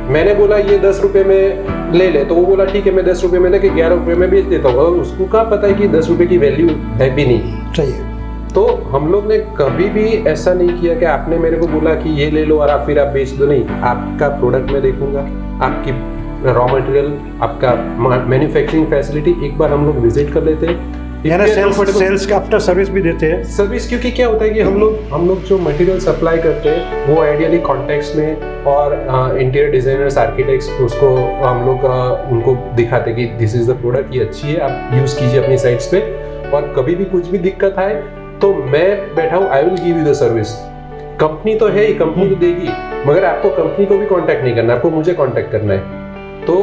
मैंने बोला ये 10 रुपए में ले ले, तो वो बोला ठीक है मैं 10 रुपए में लेके 11 रुपए में बेच देता हूँ, और उसको क्या पता है कि 10 रुपए की वैल्यू है भी नहीं। चाहिए। तो हम लोग ने कभी भी ऐसा नहीं किया कि आपने मेरे को बोला कि ये ले लो और आप फिर आप बेच दो, नहीं। आपका प्रोडक्ट मैं देखूंगा, आपकी रॉ मटेरियल, आपका मैन्युफैक्चरिंग फैसिलिटी एक बार हम लोग विजिट कर लेते हैं। यानी सेल्स का आफ्टर सर्विस भी देते हैं। सर्विस, क्योंकि क्या होता है कि हम लोग जो मटेरियल सप्लाई करते हैं वो आइडियली कॉन्टेक्स्ट में, और इंटीरियर डिजाइनर्स, आर्किटेक्ट्स, उसको हम लोग उनको दिखाते हैं कि दिस इज द प्रोडक्ट, ये अच्छी है, आप यूज कीजिए अपनी साइट्स पे, और कभी भी कुछ भी दिक्कत आए तो मैं बैठा हूँ, I will give you the service. Company तो है ही, कंपनी तो देगी, मगर आपको कंपनी को भी कांटेक्ट नहीं करना, आपको मुझे कांटेक्ट करना है। तो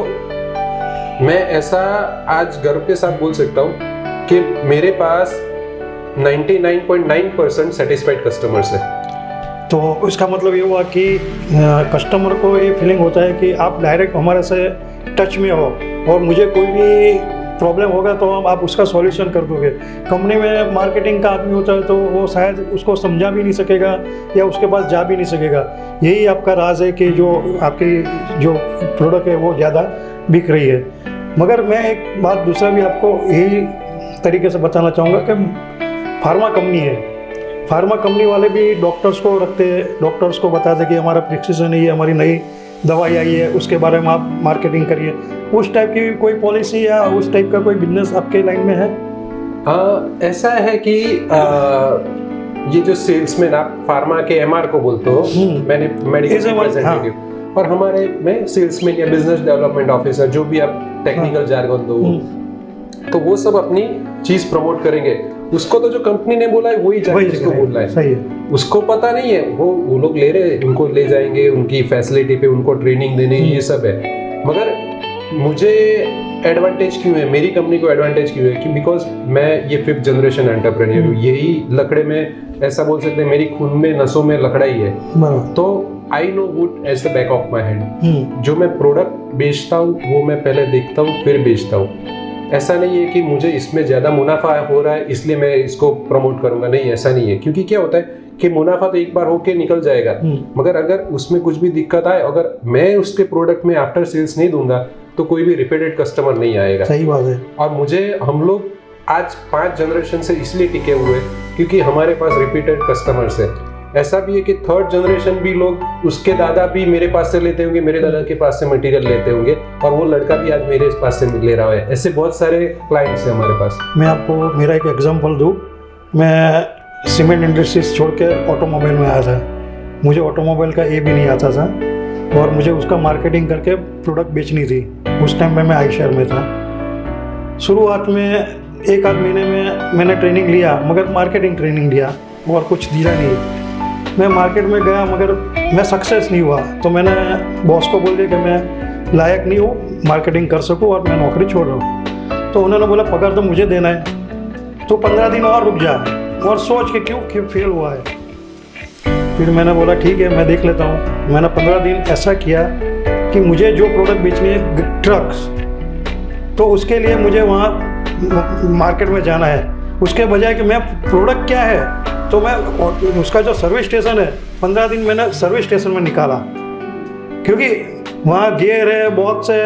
मैं ऐसा आज गर्व के साथ बोल सकता हूँ कि मेरे पास 99.9% सेटिस्फाइड कस्टमर्स है। तो इसका मतलब ये हुआ कि कस्टमर को ये फीलिंग होता है कि आप डायरेक्ट हमारे से टच में हो, और मुझे कोई भी प्रॉब्लम होगा तो आप उसका सॉल्यूशन कर दोगे। कंपनी में मार्केटिंग का आदमी होता है तो वो शायद उसको समझा भी नहीं सकेगा या उसके पास जा भी नहीं सकेगा। यही आपका राज है कि जो आपकी जो प्रोडक्ट है वो ज़्यादा बिक रही है। मगर मैं एक बात दूसरा भी आपको यही तरीके से बताना चाहूँगा कि फार्मा कंपनी है, फार्मा कंपनी वाले भी डॉक्टर्स को रखते हैं, डॉक्टर्स को बताते कि हमारा प्रिस्क्रिप्शन है, ये हमारी नई दवाई आई है, उसके बारे में आप मार्केटिंग करिए। उस टाइप की कोई पॉलिसी या उस टाइप का कोई बिजनेस आपके लाइन में है? ऐसा है कि ये जो सेल्समैन, आप फार्मा के MR को बोलते हो, मैंने मेडिकल रिप्रेजेंटेटिव, और हमारे में सेल्समैन या बिजनेस डेवलपमेंट ऑफिसर, जो भी आप टेक्निकल जार्गन दो, तो वो सब अपनी चीज प्रमोट करेंगे। उसको तो जो कंपनी ने बोला है वही जाके उसको बोलना है। सही है। उसको पता नहीं है, वो लोग ले रहे हैं, उनको ले जाएंगे, उनकी फैसिलिटी पे उनको ट्रेनिंग देनी, ये सब है। मगर मुझे एडवांटेज क्यों है, मेरी कंपनी को एडवांटेज क्यों है कि बिकॉज मैं ये 5th जनरेशन एंटरप्रेन्योर हूँ, यही लकड़े में ऐसा बोल सकते हैं मेरी खून में नसों में लकड़ा ही है। तो I know wood as the back of my hand. जो मैं प्रोडक्ट बेचता हूँ वो मैं पहले देखता हूँ फिर बेचता हूँ। ऐसा नहीं है कि मुझे इसमें ज़्यादा मुनाफा हो रहा है इसलिए मैं इसको प्रमोट करूंगा, नहीं ऐसा नहीं है। क्योंकि क्या होता है कि मुनाफा तो एक बार होके निकल जाएगा, मगर अगर उसमें कुछ भी दिक्कत आए, अगर मैं उसके प्रोडक्ट में आफ्टर सेल्स नहीं दूंगा तो कोई भी रिपीटेड कस्टमर नहीं आएगा। सही बात है। और हम लोग आज 5 जनरेशन से इसलिए टिके हुए क्योंकि हमारे पास रिपीटेड कस्टमर्स है। ऐसा भी है कि 3rd जनरेशन भी लोग, उसके दादा भी मेरे पास से लेते होंगे, मेरे दादा के पास से मटेरियल लेते होंगे, और वो लड़का भी आज मेरे पास से ले रहा है। ऐसे बहुत सारे क्लाइंट्स हैं हमारे पास। मैं आपको मेरा एक एग्जांपल दूँ। मैं सीमेंट इंडस्ट्रीज छोड़ के ऑटोमोबाइल में आया था। मुझे ऑटोमोबाइल का ए भी नहीं आता था और मुझे उसका मार्केटिंग करके प्रोडक्ट बेचनी थी। उस टाइम में मैं आईशर में था। शुरुआत में 1 आध महीने में मैंने ट्रेनिंग लिया, मगर मार्केटिंग ट्रेनिंग लिया और कुछ दिया नहीं। मैं मार्केट में गया मगर मैं सक्सेस नहीं हुआ, तो मैंने बॉस को बोल दिया कि मैं लायक नहीं हूँ मार्केटिंग कर सकूँ और मैं नौकरी छोड़ रहा हूँ। तो उन्होंने बोला पगार तो मुझे देना है, तो 15 दिन और रुक जा और सोच के क्यों फेल हुआ है। फिर मैंने बोला ठीक है मैं देख लेता हूँ। मैंने 15 दिन ऐसा किया कि मुझे जो प्रोडक्ट बेचनी है ट्रक्स, तो उसके लिए मुझे वहाँ मार्केट में जाना है। उसके बजाय कि मैं प्रोडक्ट क्या है, तो मैं उसका जो सर्विस स्टेशन है 15 दिन मैंने सर्विस स्टेशन में निकाला, क्योंकि वहाँ गियर है बहुत से,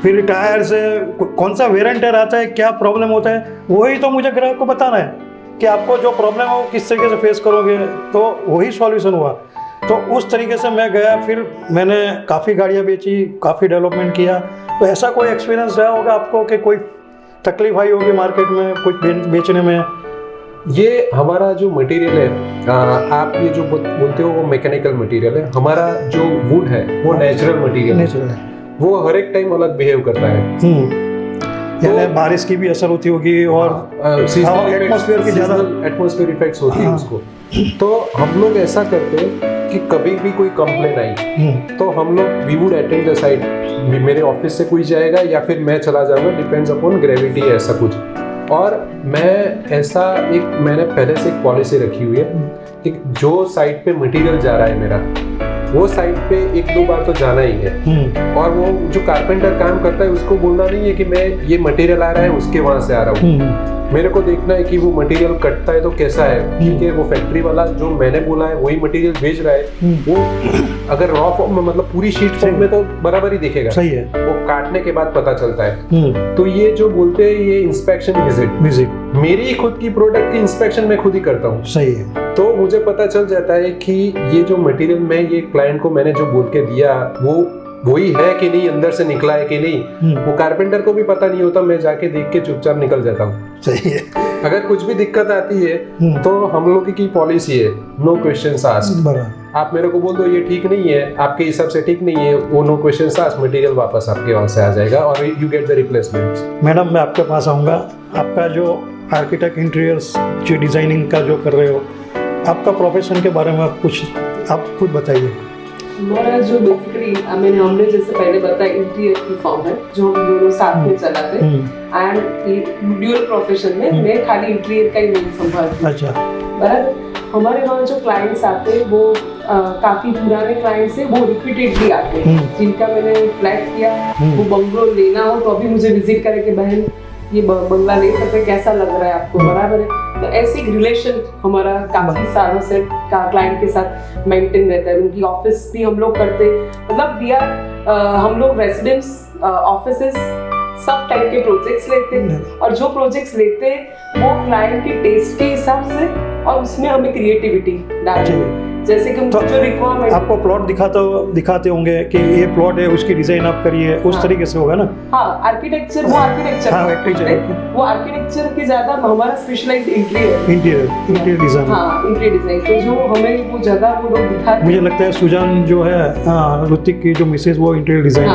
फिर टायर्स है, कौन सा वेरिएंटर आता है, क्या प्रॉब्लम होता है, वही तो मुझे ग्राहक को बताना है कि आपको जो प्रॉब्लम है वो किस तरीके से फेस करोगे, तो वही सॉल्यूशन हुआ। तो उस तरीके से मैं गया, फिर मैंने काफ़ी गाड़ियाँ बेची, काफ़ी डेवलपमेंट किया। तो ऐसा कोई एक्सपीरियंस रहा होगा आपको कि कोई तकलीफ आई होगी मार्केट में कुछ बेचने में? ये हमारा जो मटेरियल है, आप ये जो बोलते हो वो मैकेनिकल मटेरियल है। हमारा जो वुड है वो नेचुरल मटेरियल है, वो हर एक टाइम अलग बिहेव करता है। यानी बारिश की भी असर होती होगी और एटमॉस्फेयर की ज़्यादा एटमॉस्फेयर इफेक्ट्स होती है उसको। तो हम लोग ऐसा करते हैं कि कभी भी कोई कंप्लेन आई तो हम लोग we would attend the site. मेरे ऑफिस से कोई जाएगा या फिर मैं चला जाऊंगा, डिपेंड्स अपॉन ग्रेविटी, ऐसा कुछ। और मैंने पहले से एक पॉलिसी रखी हुई है कि जो साइट पे मटेरियल जा रहा है मेरा, वो साइट पे 1-2 बार तो जाना ही है। और वो जो कारपेंटर काम करता है उसको बोलना नहीं है कि मैं ये मटेरियल आ रहा है उसके वहां से आ रहा हूँ। मेरे को देखना है कि वो मटेरियल कटता है तो कैसा है, ठीक है वो फैक्ट्री वाला जो मैंने बोला है वही मटेरियल भेज रहा है, वो अगर रॉ फॉर्म में मतलब पूरी शीट फॉर्म में तो बराबर ही दिखेगा, सही है, वो काटने के बाद पता चलता है। तो ये जो बोलते हैं ये इंस्पेक्शन विजिट, मेरी खुद की प्रोडक्ट की इंस्पेक्शन मैं खुद ही करता हूँ, सही है। तो मुझे पता चल जाता है कि ये जो मटेरियल मैं ये क्लाइंट को मैंने जो बोल के दिया वो वही है कि नहीं, अंदर से निकला है कि नहीं, वो कारपेंटर को भी पता नहीं होता। मैं जाके देख के चुपचाप निकल जाता हूँ, सही है। अगर कुछ भी दिक्कत आती है तो हम लोग की पॉलिसी है नो क्वेश्चंस आस्क्ड। आप मेरे को बोल दो ये ठीक नहीं है, आपके हिसाब से ठीक नहीं है, वो नो क्वेश्चंस आस्क्ड, मटेरियल वापस आपके वहां से आ जाएगा और you get the replacement. Madam मैं आपके पास आऊँगा, आपका जो आर्किटेक्ट इंटीरियर्स जो डिजाइनिंग का जो कर रहे हो, आपका प्रोफेशन के बारे में आप खुद बताइए। हमारा जो बेसिकली हमने जैसे पहले बताया इंटीरियर की फॉर्म है जो हम दोनों साथ में चलाते हैं, एंड ड्यूअल प्रोफेशन में मैं खाली इंटीरियर का ही नहीं संभालती। अच्छा। बराबर। हमारे वहाँ जो क्लाइंट्स आते हैं वो काफी पुराने क्लाइंट्स हैं, वो रिपीटेडली आते हैं, जिनका मैंने फ्लैट किया, वो बंगलो लेना हो तो अभी मुझे विजिट करे कि बहन ये बंगला ले सकते हैं, कैसा लग रहा है आपको, बराबर है। तो ऐसे एक रिलेशन हमारा काफी सालों से क्लाइंट के साथ मेंटेन रहता है। उनकी ऑफिस भी हम लोग करते, मतलब हम लोग रेसिडेंस, ऑफिसेस, सब टाइप के प्रोजेक्ट्स लेते हैं, और जो प्रोजेक्ट्स लेते हैं वो क्लाइंट के टेस्ट के हिसाब से, और उसमें हमें क्रिएटिविटी डालते हैं। जैसे कि तो जो रिक्वायरमेंट, आपको प्लॉट दिखाते होंगे कि ये प्लॉट है, उसकी डिजाइन आप करिए, उस तरीके से होगा ना। हाँ, आर्किटेक्चर वो आर्किटेक्चर के ज्यादा हमारा स्पेशलाइज इंटीरियर डिजाइन। हाँ, इंटीरियर डिजाइन। तो जो हमें वो जगह वो लोग दिखाते, मुझे लगता है सुजान जो है ऋतिक की जो मिसेज वो इंटीरियर डिजाइन।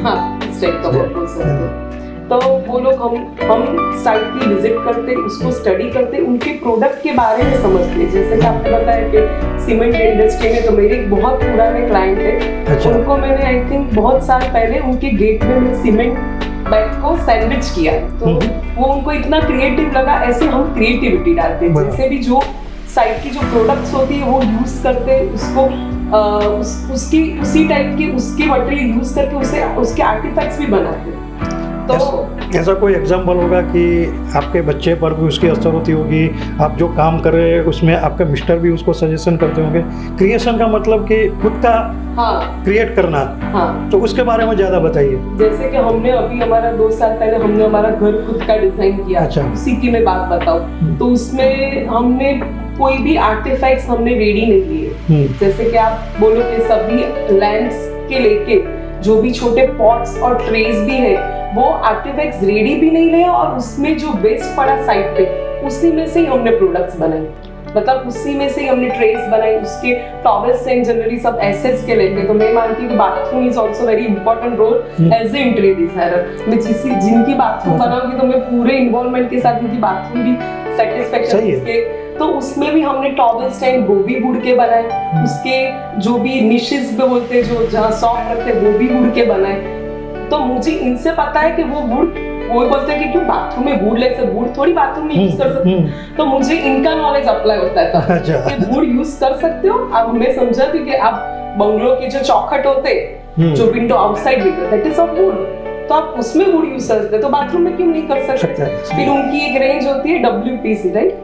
हाँ, इस टाइप का प्रोसेस है। तो वो लोग हम साइट की विजिट करते, उसको स्टडी करते, उनके प्रोडक्ट के बारे में समझते। जैसे कि आपको पता है कि सीमेंट इंडस्ट्री में तो मेरे बहुत पुराने क्लाइंट है। अच्छा। उनको मैंने आई थिंक बहुत साल पहले उनके गेट में मैं सीमेंट बेड को सैंडविच किया है, तो वो उनको इतना क्रिएटिव लगा। ऐसे हम क्रिएटिविटी डालते हैं, जैसे भी जो साइट की जो प्रोडक्ट्स होती है वो यूज करते हैं उसको, उसकी उसी टाइप की उसके मटेरियल यूज करके उसे उसके आर्टिफैक्ट्स भी बनाते हैं। तो ऐसा कोई एग्जाम्पल होगा कि आपके बच्चे पर भी उसकी असर होती होगी, आप जो काम कर रहे हैं उसमें आपके मिस्टर भी उसको सजेशन करते होंगे। क्रिएशन का मतलब कि खुद का क्रिएट करना, तो उसके बारे में ज़्यादा बताइए। जैसे कि हमने अभी हमारा 2 साल पहले हमने हमारा घर खुद का डिजाइन किया। अच्छा। उसी की मैं बात बताऊं तो उसमें हमने कोई भी आर्टिफैक्ट्स हमने रेडी नहीं लिए। जैसे कि आप बोलो कि सभी लैंप्स के लेके जो भी छोटे पॉट्स और ट्रेज भी है वो आर्टिफैक्ट्स रेडी भी नहीं लिया, और उसमें जो वेस्ट पड़ा साइड पे उसी में से ही हमने प्रोडक्ट्स बनाए। मतलब उसी में से ही हमने ट्रेस बनाई, उसके टॉवेल्स एंड जनरली सब एसेट्स के लेके। तो मैं मानती हूँ कि bathroom is also very important role as a interior designer. मैं जिनकी बाथरूम बनाऊंगी तो मैं पूरे इन्वॉल्वमेंट के साथ उनकी बाथरूम भी सेटिस्फेक्शन के, तो उसमें भी हमने टॉवेल स्टैंड वो भी वुड के बनाए, उसके जो भी निशेस पे बोलते हैं जो जहाँ सॉफ्ट रखते हैं वो भी वुड के बनाए। तो मुझे इनसे पता है कि वो वुड, वो बोलते हैं कि क्यों बाथरूम में वुड ले, वुड थोड़ी बाथरूम में यूज कर सकते हो। तो मुझे इनका नॉलेज अप्लाई होता है तब कि वुड यूज कर सकते हो। अब मैं समझाती कि आप बंगलों के जो चौखट होते जो window outside window that is of would, तो आप उसमें वुड यूज कर सकते, तो बाथरूम में क्यों नहीं कर सकते। फिर उनकी एक रेंज होती है WPC, राइट,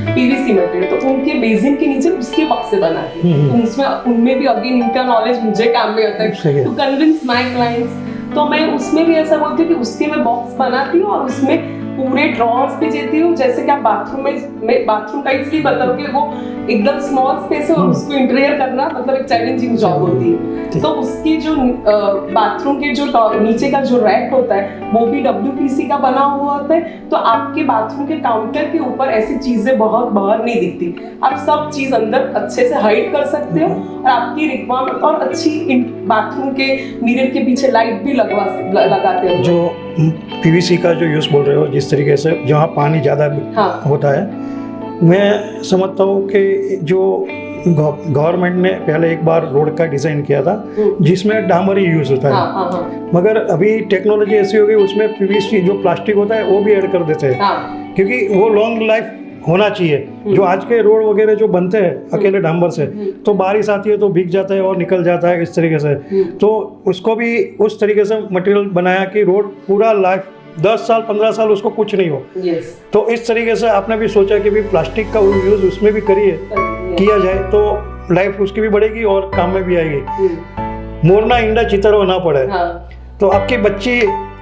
PVC मटेरियल, तो उनके बेसिन के नीचे उसके बक्से बनाते हैं। तो उसमें उनमें भी अगेन इनका नॉलेज मुझे काम में आता है टू कन्विंस माय क्लाइंट्स। तो मैं उसमें भी ऐसा बोलती हूँ कि उसके मैं बॉक्स बनाती हूँ और उसमें पूरे ड्रॉर्स भी देती हूँ। जैसे कि आप बाथरूम में, मैं बाथरूम का इसलिए बताऊँ कि वो एकदम स्मॉल स्पेस है और उसको इंटीरियर करना मतलब एक चैलेंजिंग जॉब होती है। तो उसकी जो बाथरूम के जो नीचे का जो रैक होता है वो भी WPC का बना हुआ होता है। तो आपके बाथरूम के काउंटर के ऊपर ऐसी चीजें बहुत बाहर नहीं दिखती, आप सब चीज अंदर अच्छे से हाइड कर सकते हो और आपकी रिक्वायरमेंट और अच्छी बाथरूम के मिरर के पीछे लाइट भी लगाते हो। जो PVC का जो यूज़ बोल रहे हो, जिस तरीके से जहाँ पानी ज़्यादा होता है, मैं समझता हूँ कि जो गवर्नमेंट ने पहले एक बार रोड का डिज़ाइन किया था जिसमें डामर ही यूज़ होता है, मगर अभी टेक्नोलॉजी ऐसी हो गई उसमें PVC जो प्लास्टिक होता है वो भी ऐड कर देते हैं, क्योंकि वो लॉन्ग लाइफ होना चाहिए। जो आज के रोड वगैरह जो बनते हैं अकेले डांबर से, तो बारिश आती है तो भीग जाता है और निकल जाता है इस तरीके से। तो उसको भी उस तरीके से मटेरियल बनाया कि रोड पूरा लाइफ 10 साल 15 साल उसको कुछ नहीं हो। तो इस तरीके से आपने भी सोचा कि भी प्लास्टिक का यूज उसमें भी किया जाए तो लाइफ उसकी भी बढ़ेगी और काम में भी आएगी। मोरना इंडा चितरवा ना पड़े। तो आपकी बच्ची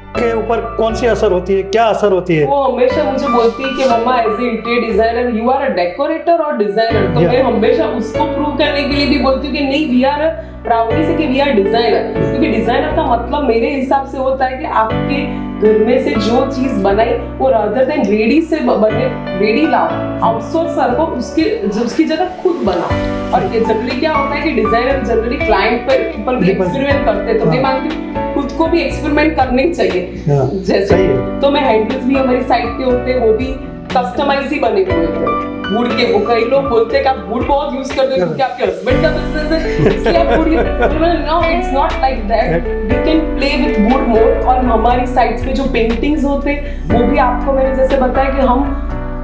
के ऊपर कौन सी असर होती है, क्या असर होती है? वो हमेशा मुझे बोलती है कि मम्मा as a interior designer you are a decorator और डिजाइनर। तो मैं हमेशा उसको प्रूव करने के लिए भी बोलती हूँ कि नहीं, वी आर प्राउडली से कि वी आर डिजाइनर, क्योंकि डिजाइनर का मतलब मेरे हिसाब से होता है कि आपके घर में से जो चीज बनाई वो रादर देन रेडी से बने, रेडी लाओ, आउटसोर्सर को उसकी जगह खुद बनाओ। और जनरली क्या होता है कि डिजाइनर जनरली क्लाइंट पर भी एक्सपेरिमेंट करते हैं, तो मैं मानती हूँ खुद को भी एक्सपेरिमेंट करने चाहिए। जैसे तो मैं हैंडल्स भी हमारी साइड के होते हैं वो भी कस्टमाइज ही बने हुए थे वुड के। वो कई लोग बोलते हैं कि आप वुड बहुत यूज करते हो क्योंकि आपके हस्बैंड का बिजनेस है इसलिए आप wood use. No, it's not like that, we can play with wood more. और हमारी साइट्स पे जो पेंटिंग्स होते हैं वो भी आपको मैंने जैसे बताया कि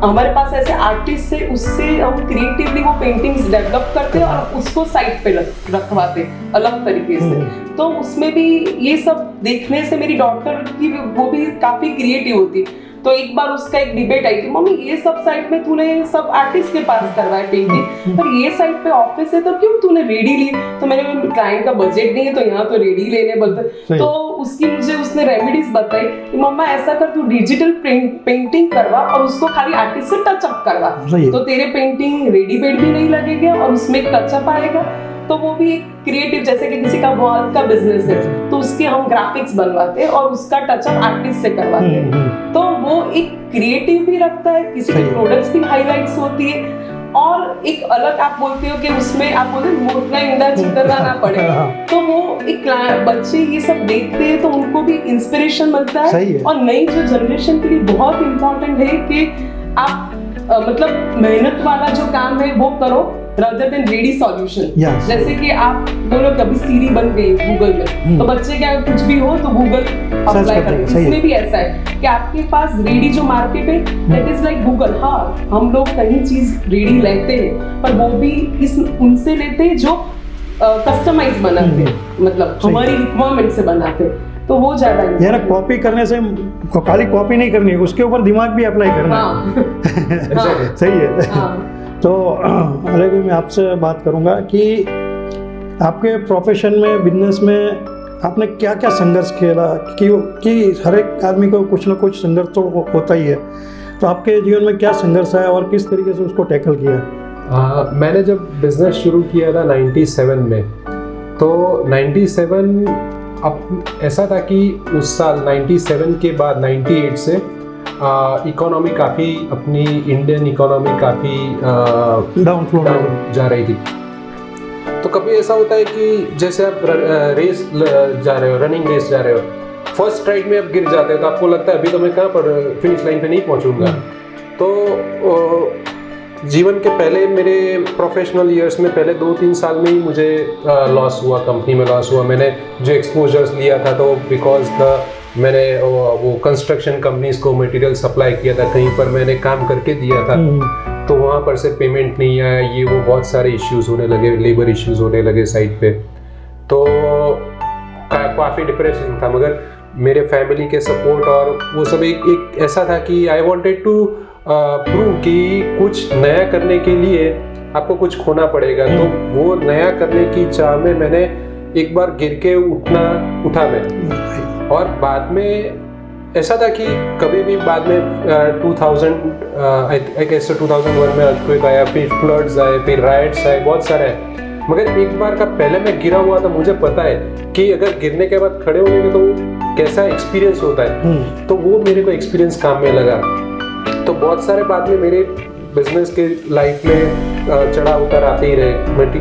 हमारे पास ऐसे आर्टिस्ट से उससे हम क्रिएटिवली वो पेंटिंग्स डेवलप करते हैं और उसको साइट पे रखवाते अलग तरीके से। तो उसमें भी ये सब देखने से मेरी डॉटर की वो भी काफी क्रिएटिव होती। तो एक बार उसका एक डिबेट आई कि मम्मी ये सब साइट में तूने सब आर्टिस्ट के पास करवाए पेंटिंग, पर ये साइट पे ऑफिस है तो क्यों तूने रेडी ली? तो मैंने क्लाइंट का बजट नहीं है तो यहाँ तो रेडी लेने बोलते। तो उसकी मुझे उसने रेमेडीज बताई कि मम्मा ऐसा कर, तू डिजिटल पेंटिंग करवा और उसको खाली आर्टिस्ट से टचअप करवा, तो तेरे पेंटिंग रेडीमेड भी नहीं लगेगा और उसमें एक टचअप आएगा। तो वो भी एक क्रिएटिव, जैसे कि किसी का वॉल का बिजनेस है तो उसके हम ग्राफिक्स बनवाते हैं और उसका टचअप आर्टिस्ट से करवाते हैं। तो वो एक क्रिएटिव भी रखता है, किसी की प्रोडक्ट्स भी हाईलाइट्स होती है। और एक अलग आप बोलते हो कि उसमें आप बोलते हो मोरना इंडा चितरवा ना पड़े, तो वो एक बच्चे ये सब देखते हैं तो उनको भी इंस्पिरेशन मिलता है। और नई जो जनरेशन के लिए बहुत इम्पोर्टेंट है कि आप मतलब मेहनत वाला जो काम है वो करो rather than ready solution. Yes. जैसे कि आप बोलो कभी सीरी बन गई गूगल में, तो बच्चे क्या कुछ भी हो तो गूगल अप्लाई करते हैं, करते सही हैं। है। इसमें भी ऐसा है कि आपके पास रेडी जो मार्केट है दैट इज लाइक गूगल। हाँ, हम लोग कहीं चीज रेडी लेते हैं, पर वो भी इस उनसे लेते हैं जो कस्टमाइज बनाते हैं, मतलब सही। हमारी रिक्वायरमेंट से बनाते हैं, तो वो ज्यादा ये ना कॉपी करने से खाली कॉपी नहीं करनी है, उसके ऊपर दिमाग भी अप्लाई करना है। हाँ सही है। हाँ तो अरे भाई, मैं आपसे बात करूंगा कि आपके प्रोफेशन में, बिजनेस में आपने क्या क्या संघर्ष खेला, कि हर एक आदमी को कुछ ना कुछ संघर्ष तो होता ही है, तो आपके जीवन में क्या संघर्ष आया और किस तरीके से उसको टैकल किया? मैंने जब बिजनेस शुरू किया था 97 में, तो 97 अब ऐसा था कि उस साल 97 के बाद 98 से इकोनॉमी काफ़ी, अपनी इंडियन इकोनॉमी काफ़ी डाउन जा रही थी। तो कभी ऐसा होता है कि जैसे आप रेस जा रहे हो, रनिंग रेस जा रहे हो, फर्स्ट स्ट्राइड में आप गिर जाते हो तो आपको लगता है अभी तो मैं कहाँ पर फिनिश लाइन पे नहीं पहुँचूंगा। तो जीवन के पहले, मेरे प्रोफेशनल ईयर्स में पहले 2-3 साल में ही मुझे लॉस हुआ, कंपनी में लॉस हुआ। मैंने जो एक्सपोजर्स लिया था तो बिकॉज मैंने वो कंस्ट्रक्शन कंपनीज को मटेरियल सप्लाई किया था, कहीं पर मैंने काम करके दिया था, तो वहाँ पर से पेमेंट नहीं आया, ये वो बहुत सारे इश्यूज होने लगे, लेबर इश्यूज होने लगे साइट पे। तो काफ़ी डिप्रेशन था, मगर मेरे फैमिली के सपोर्ट और वो सब एक ऐसा था कि आई वांटेड टू प्रूव कि कुछ नया करने के लिए आपको कुछ खोना पड़ेगा। तो वो नया करने की चाह में मैंने एक बार गिर के उठा मैं, और बाद में ऐसा था कि कभी भी बाद में 2001 में अर्थक्वेक आया, फिर फ्लड्स आए, फिर राइट्स आए, बहुत सारे आए, मगर एक बार का पहले मैं गिरा हुआ था, मुझे पता है कि अगर गिरने के बाद खड़े होने तो कैसा एक्सपीरियंस होता है, तो वो मेरे को एक्सपीरियंस काम में लगा। तो बहुत सारे बाद में मेरे बिजनेस के लाइफ में चढ़ा उतार आते ही रहे,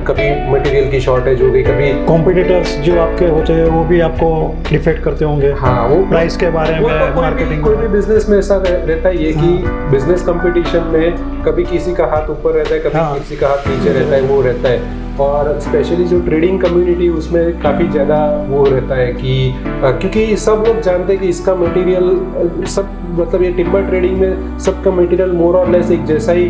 कभी मटेरियल की शॉर्टेज हो गई, कभी कॉम्पिटिटर्स जो आपके होते हैं वो भी आपको डिफेक्ट करते होंगे। हाँ, वो प्राइस के बारे में, मार्केटिंग, कोई भी बिजनेस में ऐसा रहता ही है कि बिजनेस कंपटीशन में कभी किसी का हाथ ऊपर रहता है, कभी किसी का हाथ नीचे रहता है, वो रहता है। और स्पेशली जो ट्रेडिंग कम्युनिटी, उसमें काफ़ी ज़्यादा वो रहता है कि क्योंकि सब लोग जानते हैं कि इसका मटेरियल सब, मतलब ये टिम्बर ट्रेडिंग में सबका मटेरियल मोर और लेस एक जैसा ही,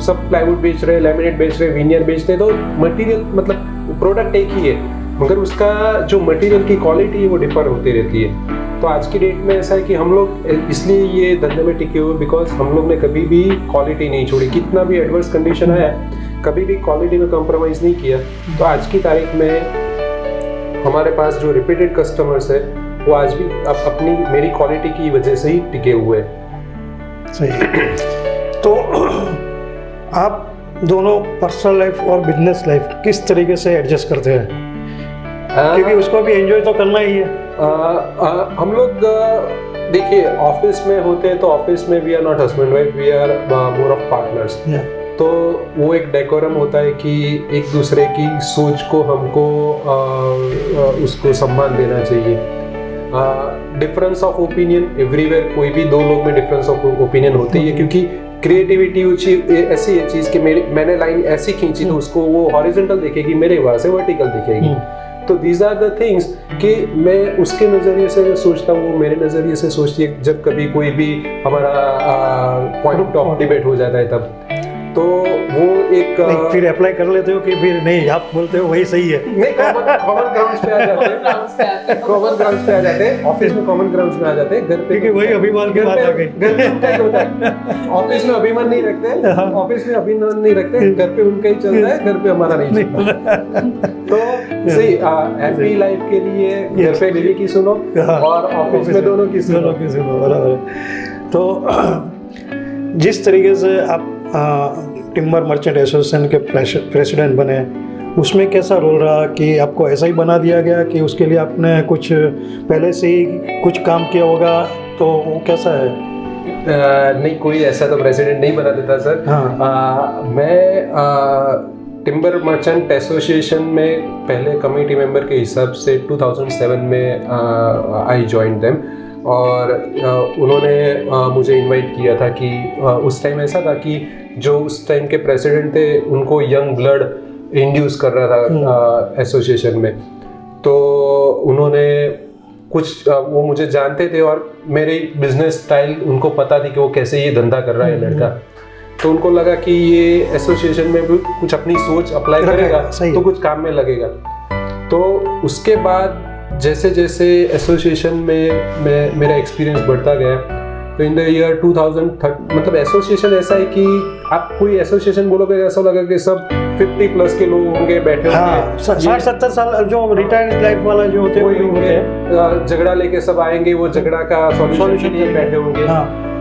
सब प्लाईवुड बेच रहे हैं, लैमिनेट बेच रहे हैं, विनियर बेचते हैं, तो मटेरियल मतलब प्रोडक्ट एक ही है, मगर उसका जो मटेरियल की क्वालिटी है वो डिफर होती रहती है। तो आज की डेट में ऐसा है कि हम लोग इसलिए ये धंधे में टिके हुए, बिकॉज हम लोग ने कभी भी क्वालिटी नहीं छोड़ी, कितना भी एडवर्स कंडीशन आया कभी भी क्वालिटी में कॉम्प्रोमाइज़ नहीं किया। तो आज की तारीख में हमारे पास जो रिपीटेड कस्टमर्स है वो आज भी अपनी मेरी क्वालिटी की वजह से ही टिके हुए हैं। सही। तो आप दोनों पर्सनल लाइफ और बिजनेस लाइफ किस तरीके से एडजस्ट करते हैं? क्योंकि उसको भी एंजॉय तो करना ही है। हम लोग देखिए, ऑफिस में होते हैं तो ऑफिस में we are not husband wife, we are more of partners. तो वो एक डेकोरम होता है कि एक दूसरे की सोच को हमको उसको सम्मान देना चाहिए। डिफरेंस ऑफ ओपिनियन एवरीवेयर, कोई भी दो लोग में डिफरेंस ऑफ ओपिनियन होती है, क्योंकि क्रिएटिविटी ऐसी है चीज़ कि मैंने लाइन ऐसी खींची तो उसको वो हॉरिजॉन्टल दिखेगी, मेरे वहाँ से वर्टिकल दिखेगी। तो दीज आर द थिंग्स कि मैं उसके नज़रिए से सोचता हूँ, वो मेरे नज़रिए से सोचती है। जब कभी कोई भी हमारा पॉइंट ऑफ डिबेट हो जाता है तब तो वो एक फिर अप्लाई कर लेते हो कि फिर नहीं, आप बोलते हो वही सही है? नहीं, कॉमन ग्राउंड्स पे आ जाते हैं, कॉमन ग्राउंड्स पे आ जाते हैं, ऑफिस में कॉमन ग्राउंड्स में आ जाते हैं, घर पे क्योंकि वही अभिमान की बात आ गई। घर पे उनका ही होता है, ऑफिस में अभिमान नहीं रखते, ऑफिस में अभिमान नहीं रखते, घर पे उनका ही चलता है, घर पे हमारा नहीं चलता। तो सही हैप्पी लाइफ के लिए घर पे बीवी की सुनो और ऑफिस में दोनों की सुनो। बराबर। तो जिस तरीके से आप टिम्बर मर्चेंट एसोसिएशन के प्रेसिडेंट बने, उसमें कैसा रोल रहा कि आपको ऐसा ही बना दिया गया कि उसके लिए आपने कुछ पहले से ही कुछ काम किया होगा, तो वो कैसा है? नहीं, कोई ऐसा तो प्रेसिडेंट नहीं बना देता सर। मैं टिम्बर मर्चेंट एसोसिएशन में पहले कमेटी मेंबर के हिसाब से 2007 में आई जॉइन देम, और उन्होंने मुझे इनवाइट किया था कि उस टाइम ऐसा था कि जो उस टाइम के प्रेसिडेंट थे उनको यंग ब्लड इंड्यूस कर रहा था एसोसिएशन में। तो उन्होंने कुछ वो मुझे जानते थे और मेरे बिजनेस स्टाइल उनको पता थी कि वो कैसे ये धंधा कर रहा है लड़का। तो उनको लगा कि ये एसोसिएशन में भी कुछ अपनी सोच अप्लाई करेगा तो कुछ काम में लगेगा। तो उसके बाद जैसे जैसे एसोसिएशन में मेरा एक्सपीरियंस बढ़ता गया, तो इन द ईयर 2030 मतलब एसोसिएशन ऐसा है कि आप कोई एसोसिएशन बोलोगे ऐसा लगा कि सब 50 प्लस के लोग होंगे बैठे होंगे, 60-70 साल जो रिटायर्ड लाइफ वाला जो होते हैं झगड़ा लेके सब आएंगे, वो झगड़ा का सॉल्यूशन लिए बैठे होंगे।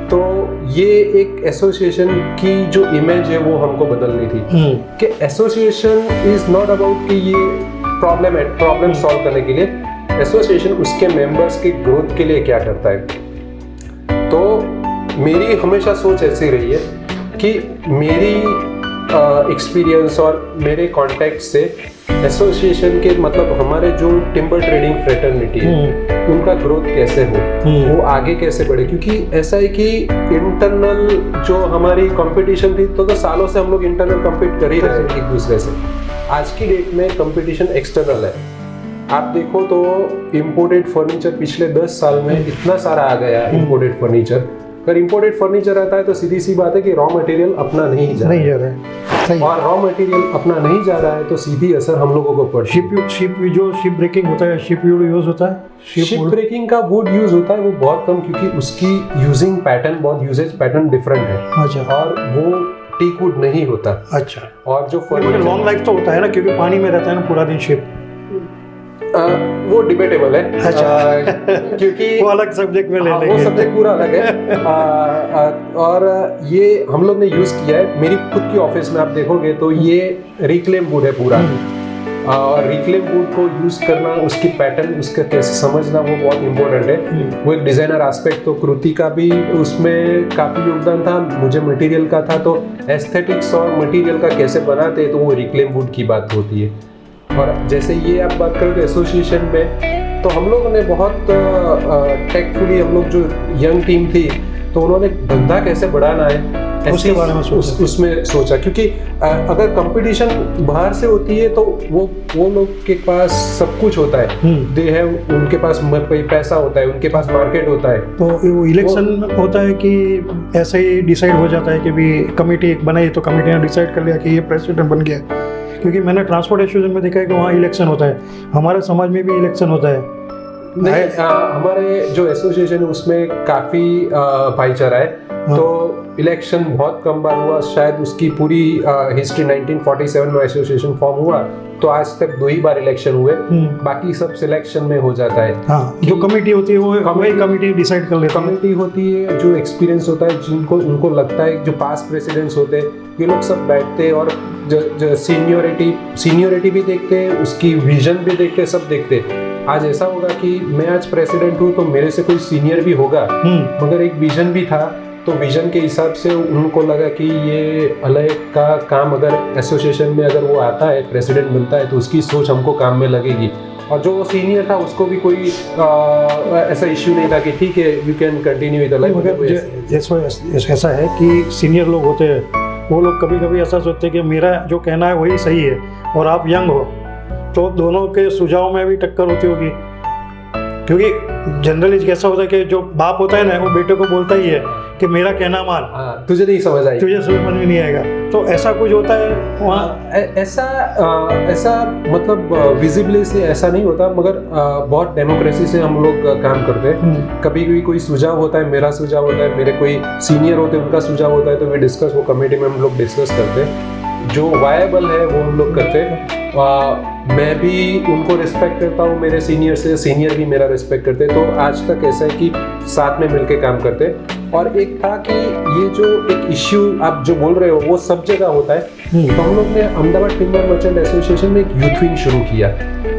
तो ये एक एसोसिएशन की जो इमेज है वो हमको बदलनी थी कि एसोसिएशन इज नॉट अबाउट कि ये प्रॉब्लम सॉल्व करने के लिए, एसोसिएशन उसके मेंबर्स की ग्रोथ के लिए क्या करता है। तो मेरी हमेशा सोच ऐसी रही है कि मेरी एक्सपीरियंस और मेरे कॉन्टैक्ट से एसोसिएशन के मतलब हमारे जो टिम्बर ट्रेडिंग फ्रेटर्निटी है उनका ग्रोथ कैसे हो, वो आगे कैसे बढ़े। क्योंकि ऐसा है कि इंटरनल जो हमारी कंपटीशन थी तो सालों से हम लोग इंटरनल कम्पीट कर ही रहे हैं एक दूसरे से। आज की डेट में कंपटीशन एक्सटर्नल है। आप देखो तो इम्पोर्टेड फर्नीचर पिछले 10 साल में इतना सारा आ गया इम्पोर्टेड फर्नीचर। अगर इम्पोर्टेड फर्नीचर आता है तो सीधी सी बात है कि रॉ मटेरियल अपना नहीं जा रहा है, और रॉ मटेरियल अपना नहीं जा रहा है तो सीधी असर हम लोगों को पड़ता है। शिप ब्रेकिंग होता है, शिप वुड यूज होता है, शिप ब्रेकिंग का वुड यूज होता है वो बहुत कम, क्योंकि उसकी यूजिंग पैटर्न बहुत यूजेज पैटर्न डिफरेंट है। अच्छा। और वो टीक वुड नहीं होता। अच्छा। और जो लॉन्ग लाइफ तो होता है ना, क्योंकि पानी में रहता है ना पूरा दिन शिप। वो डिबेटेबल है। अच्छा। क्योंकि वो अलग सब्जेक्ट में ले लेंगे। वो सब्जेक्ट पूरा अलग है। और ये हम लोग ने यूज किया है मेरी खुद की ऑफिस में। आप देखोगे तो ये रिक्लेम वुड है पूरा, और रिक्लेम वुड को यूज करना, उसकी पैटर्न उसका कैसे समझना वो बहुत इंपॉर्टेंट है। वो एक डिजाइनर एस्पेक्ट, तो कृति का भी उसमें काफी योगदान था, मुझे मटेरियल का था। तो एस्थेटिक्स और मटेरियल का कैसे बनाते तो वो रिक्लेम वुड की बात होती है। और जैसे ये आप बात करें तो एसोसिएशन में तो हम लोगों ने बहुत टेक्टफुली, हम लोग जो यंग टीम थी तो उन्होंने धंधा कैसे बढ़ाना है उसके बारे में उसमें सोचा। क्योंकि अगर कंपटीशन बाहर से होती है तो वो लोग के पास सब कुछ होता है, दे है, उनके पास पैसा होता है, उनके पास मार्केट होता है। तो वो इलेक्शन होता है कि ऐसे ही डिसाइड हो जाता है कि भी कमेटी एक बनाई तो कमेटी ने डिसाइड कर लिया कि ये प्रेसिडेंट बन गया। क्योंकि मैंने ट्रांसपोर्ट एसोसिएशन में देखा है कि वहाँ इलेक्शन होता है, हमारे समाज में भी इलेक्शन होता है। नहीं, हमारे जो एसोसिएशन है उसमें काफ़ी भाईचारा है। तो इलेक्शन बहुत कम बार हुआ, शायद उसकी पूरी हिस्ट्री 1947 में एसोसिएशन फॉर्म हुआ तो आज तक 2 ही बार इलेक्शन हुए, बाकी सब सिलेक्शन में हो जाता है। हाँ, जो कमेटी होती है वो वही कमेटी डिसाइड कर लेती है। कमेटी होती है, जो एक्सपीरियंस होता है, जिनको उनको लगता है, जो पास्ट प्रेसिडेंट्स होते हैं, ये लोग सब बैठते हैं और जो सीनियोरिटी भी देखते हैं, उसकी विजन भी देखते हैं, सब देखते हैं। आज ऐसा होगा कि मैं आज प्रेसिडेंट हूँ तो मेरे से कोई सीनियर भी होगा, मगर एक विजन भी था, तो विजन के हिसाब से उनको लगा कि ये अलग का काम अगर एसोसिएशन में अगर वो आता है, प्रेसिडेंट बनता है, तो उसकी सोच हमको काम में लगेगी। और जो सीनियर था उसको भी कोई ऐसा इश्यू नहीं था कि ठीक है you can continue with the life. मगर ऐसा है कि सीनियर लोग होते हैं वो लोग कभी कभी ऐसा सोचते हैं कि मेरा जो कहना है वही सही है और आप यंग हो, तो दोनों के सुझाव में भी टक्कर होती होगी। क्योंकि जनरली कैसा होता है कि जो बाप होता है ना वो बेटे को बोलता ही है कि मेरा कहना मान, तुझे नहीं समझ आई, तुझे समझ में नहीं आएगा। तो ऐसा कुछ होता है वहाँ? ऐसा मतलब विजिबली से ऐसा नहीं होता, मगर बहुत डेमोक्रेसी से हम लोग काम करते हैं। कभी भी कोई सुझाव होता है, मेरा सुझाव होता है, मेरे कोई सीनियर होते हैं उनका सुझाव होता है, तो वे डिस्कस, वो कमेटी में हम लोग डिस्कस करते हैं, जो वायबल है वो हम लोग करते हैं। मैं भी उनको रिस्पेक्ट करता हूँ, मेरे सीनियर से, सीनियर भी मेरा रिस्पेक्ट करते हैं। तो आज तक ऐसा है कि साथ में मिलके काम करते हैं। और एक था कि ये जो एक इश्यू आप जो बोल रहे हो वो सब जगह होता है, तो हम लोग ने अहमदाबाद टिम्बर मर्चेंट एसोसिएशन में एक यूथ विंग शुरू किया।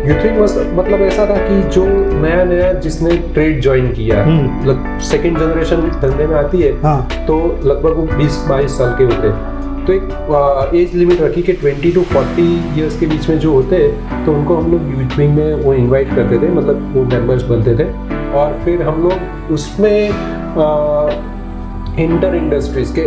यूथ विंग मतलब ऐसा था कि जो नया जिसने ट्रेड ज्वाइन किया, सेकेंड जनरेशन धंधे में आती है, तो लगभग वो 20-22 साल के होते हैं। तो एक एज लिमिट रखी कि 20 to 40 ईयर्स के बीच में जो होते हैं तो उनको हम लोग यूथ विंग में वो इनवाइट करते थे, मतलब वो मेंबर्स बनते थे। और फिर हम लोग उसमें इंटर इंडस्ट्रीज के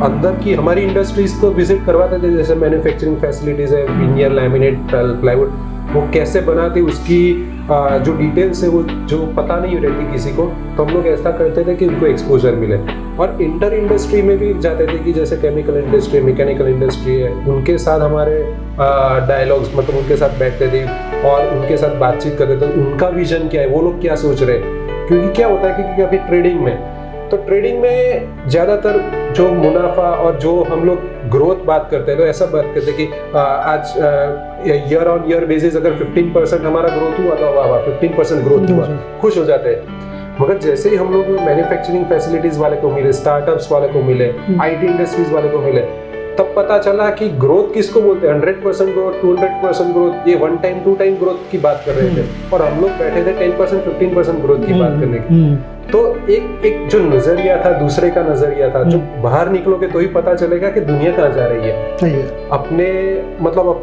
अंदर की हमारी इंडस्ट्रीज को विजिट करवाते थे, जैसे मैन्युफैक्चरिंग फैसिलिटीज है, विनियर, लैमिनेट, प्लाईवुड, वो कैसे बनाते उसकी जो डिटेल्स है वो जो पता नहीं रहती किसी को, तो हम लोग ऐसा करते थे कि उनको एक्सपोजर मिले। और इंटर इंडस्ट्री में भी जाते थे कि जैसे केमिकल इंडस्ट्री, मैकेनिकल इंडस्ट्री है, उनके साथ हमारे डायलॉग्स, मतलब उनके साथ बैठते थे और उनके साथ बातचीत करते थे, उनका विजन क्या है, वो लोग क्या सोच रहे हैं। क्योंकि क्या होता है कि अभी ट्रेडिंग में ज़्यादातर जो मुनाफा और जो हम लोग ग्रोथ बात करते हैं, तो ऐसा बात करते हैं कि आज ईयर ऑन ईयर बेसिस अगर 15% हमारा ग्रोथ हुआ तो वाह 15% ग्रोथ हुआ, खुश हो जाते हैं। मगर जैसे ही हम लोग मैन्युफैक्चरिंग फैसिलिटीज वाले को मिले, स्टार्टअप्स वाले को मिले, आईटी इंडस्ट्रीज वाले को मिले, तब पता चला कि ग्रोथ किसको बोलते हैं। 100% ग्रोथ, 200% ग्रोथ, ये 1 टाइम 2 टाइम ग्रोथ की बात कर रहे थे और हम लोग बैठे थे 10% 15% ग्रोथ की बात करने की। तो एक जो नजरिया था, दूसरे का नजरिया था, जो बाहर निकलोगे तो ही पता चलेगा कि दुनिया कहाँ जा रही है। अपने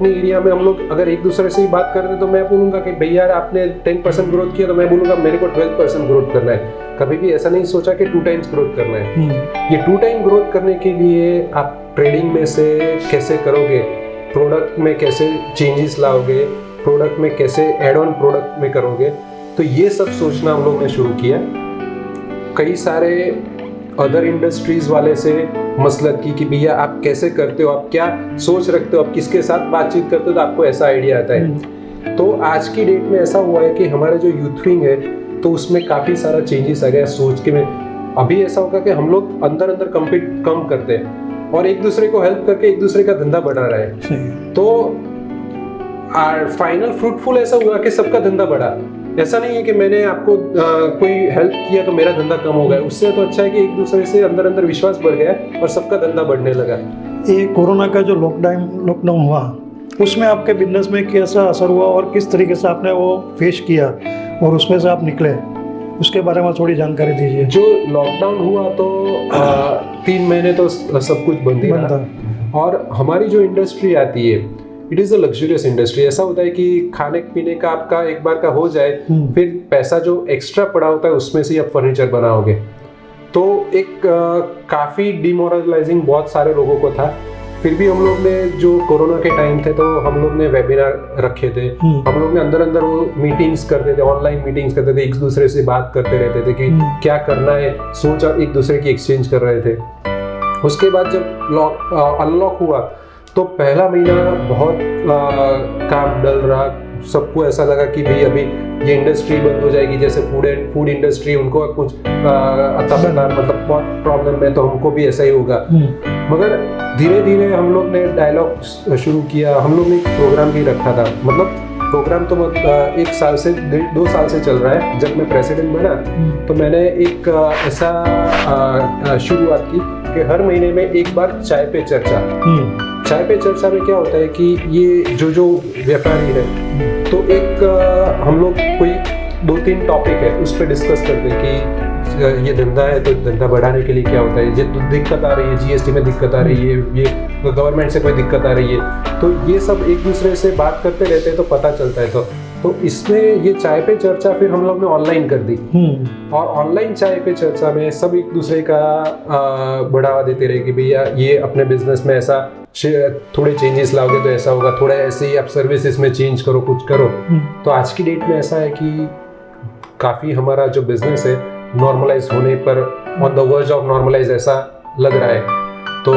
एरिया में हम लोग अगर एक दूसरे से ही बात करते तो मैं बोलूंगा कि भैया आपने 10% ग्रोथ किया, तो मैं बोलूंगा मेरे को 12% ग्रोथ करना है। कभी भी ऐसा नहीं सोचा कि 2 टाइम्स ग्रोथ करना है। ये 2 टाइम ग्रोथ करने के लिए आप ट्रेडिंग में से कैसे करोगे, प्रोडक्ट में कैसे चेंजेस लाओगे, प्रोडक्ट में कैसे एड ऑन प्रोडक्ट में करोगे, तो ये सब सोचना हम लोग ने शुरू किया। कई सारे अदर इंडस्ट्रीज वाले से मसलत की कि भैया आप कैसे करते हो, आप क्या सोच रखते हो, आप किसके साथ बातचीत करते हो तो आपको ऐसा आइडिया आता है। तो आज की डेट में ऐसा हुआ है कि हमारे जो यूथ विंग है तो उसमें काफ़ी सारा चेंजेस आ गया सोच के में। अभी ऐसा होगा कि हम लोग अंदर कम्पीट कम करते हैं और एक दूसरे को हेल्प करके एक दूसरे का धंधा बढ़ा रहे हैं। तो फाइनल फ्रूटफुल ऐसा हुआ कि सबका धंधा बढ़ा। ऐसा नहीं है कि मैंने आपको कोई हेल्प किया तो मेरा धंधा कम हो गया, उससे तो अच्छा है कि एक दूसरे से अंदर विश्वास बढ़ गया और सबका धंधा बढ़ने लगा। ये कोरोना का जो लॉकडाउन हुआ उसमें आपके बिजनेस में कैसा असर हुआ और किस तरीके से आपने वो फेस किया और उसमें से आप निकले, उसके बारे में थोड़ी जानकारी दीजिए। जो लॉकडाउन हुआ तो 3 महीने तो सब कुछ बंद ही रहा और हमारी जो इंडस्ट्री आती है it is a luxurious industry. ऐसा होता है कि खाने पीने का आपका एक बार का हो जाए, फिर पैसा जो एक्स्ट्रा पड़ा होता है उसमें से आप फर्नीचर बनाओगे। तो एक काफ़ी डिमोरलाइजिंग बहुत सारे लोगों को था। फिर भी हम लोग ने जो कोरोना के टाइम थे तो हम लोग ने वेबिनार रखे थे, हम लोग ने अंदर वो मीटिंग्स करते थे, ऑनलाइन मीटिंग्स करते थे, एक दूसरे से बात करते रहते थे कि क्या करना है, सोच एक दूसरे की एक्सचेंज कर रहे थे। उसके बाद जब अनलॉक हुआ तो पहला महीना बहुत काम डल रहा, सबको ऐसा लगा कि भाई अभी ये इंडस्ट्री बंद हो जाएगी, जैसे फूड इंडस्ट्री उनको कुछ मतलब बहुत प्रॉब्लम है तो हमको भी ऐसा ही होगा। मगर धीरे धीरे हम लोग ने डायलॉग शुरू किया, हम लोग ने एक प्रोग्राम भी रखा था, मतलब प्रोग्राम तो 1 साल से 2 साल से चल रहा है। जब मैं प्रेसिडेंट बना तो मैंने एक ऐसा शुरुआत की कि हर महीने में एक बार चाय पे चर्चा में क्या होता है कि ये जो व्यापारी है तो एक हम लोग कोई 2-3 टॉपिक है उस पर डिस्कस करते हैं कि ये धंधा है तो धंधा बढ़ाने के लिए क्या होता है, ये दिक्कत आ रही है, जीएसटी में दिक्कत आ रही है, ये गवर्नमेंट से कोई दिक्कत आ रही है, तो ये सब एक दूसरे से बात करते रहते हैं तो पता चलता है। तो इसमें ये चाय पे चर्चा फिर हम लोग ने ऑनलाइन कर दी और ऑनलाइन चाय पे चर्चा में सब एक दूसरे का बढ़ावा देते रहे कि भैया ये अपने बिजनेस में ऐसा थोड़े चेंजेस लाओगे तो ऐसा होगा, थोड़ा ऐसे ही आप सर्विसेज में चेंज करो, कुछ करो। तो आज की डेट में ऐसा है कि काफ़ी हमारा जो बिजनेस है नॉर्मलाइज होने पर, on the verge of normalize ऐसा लग रहा है। तो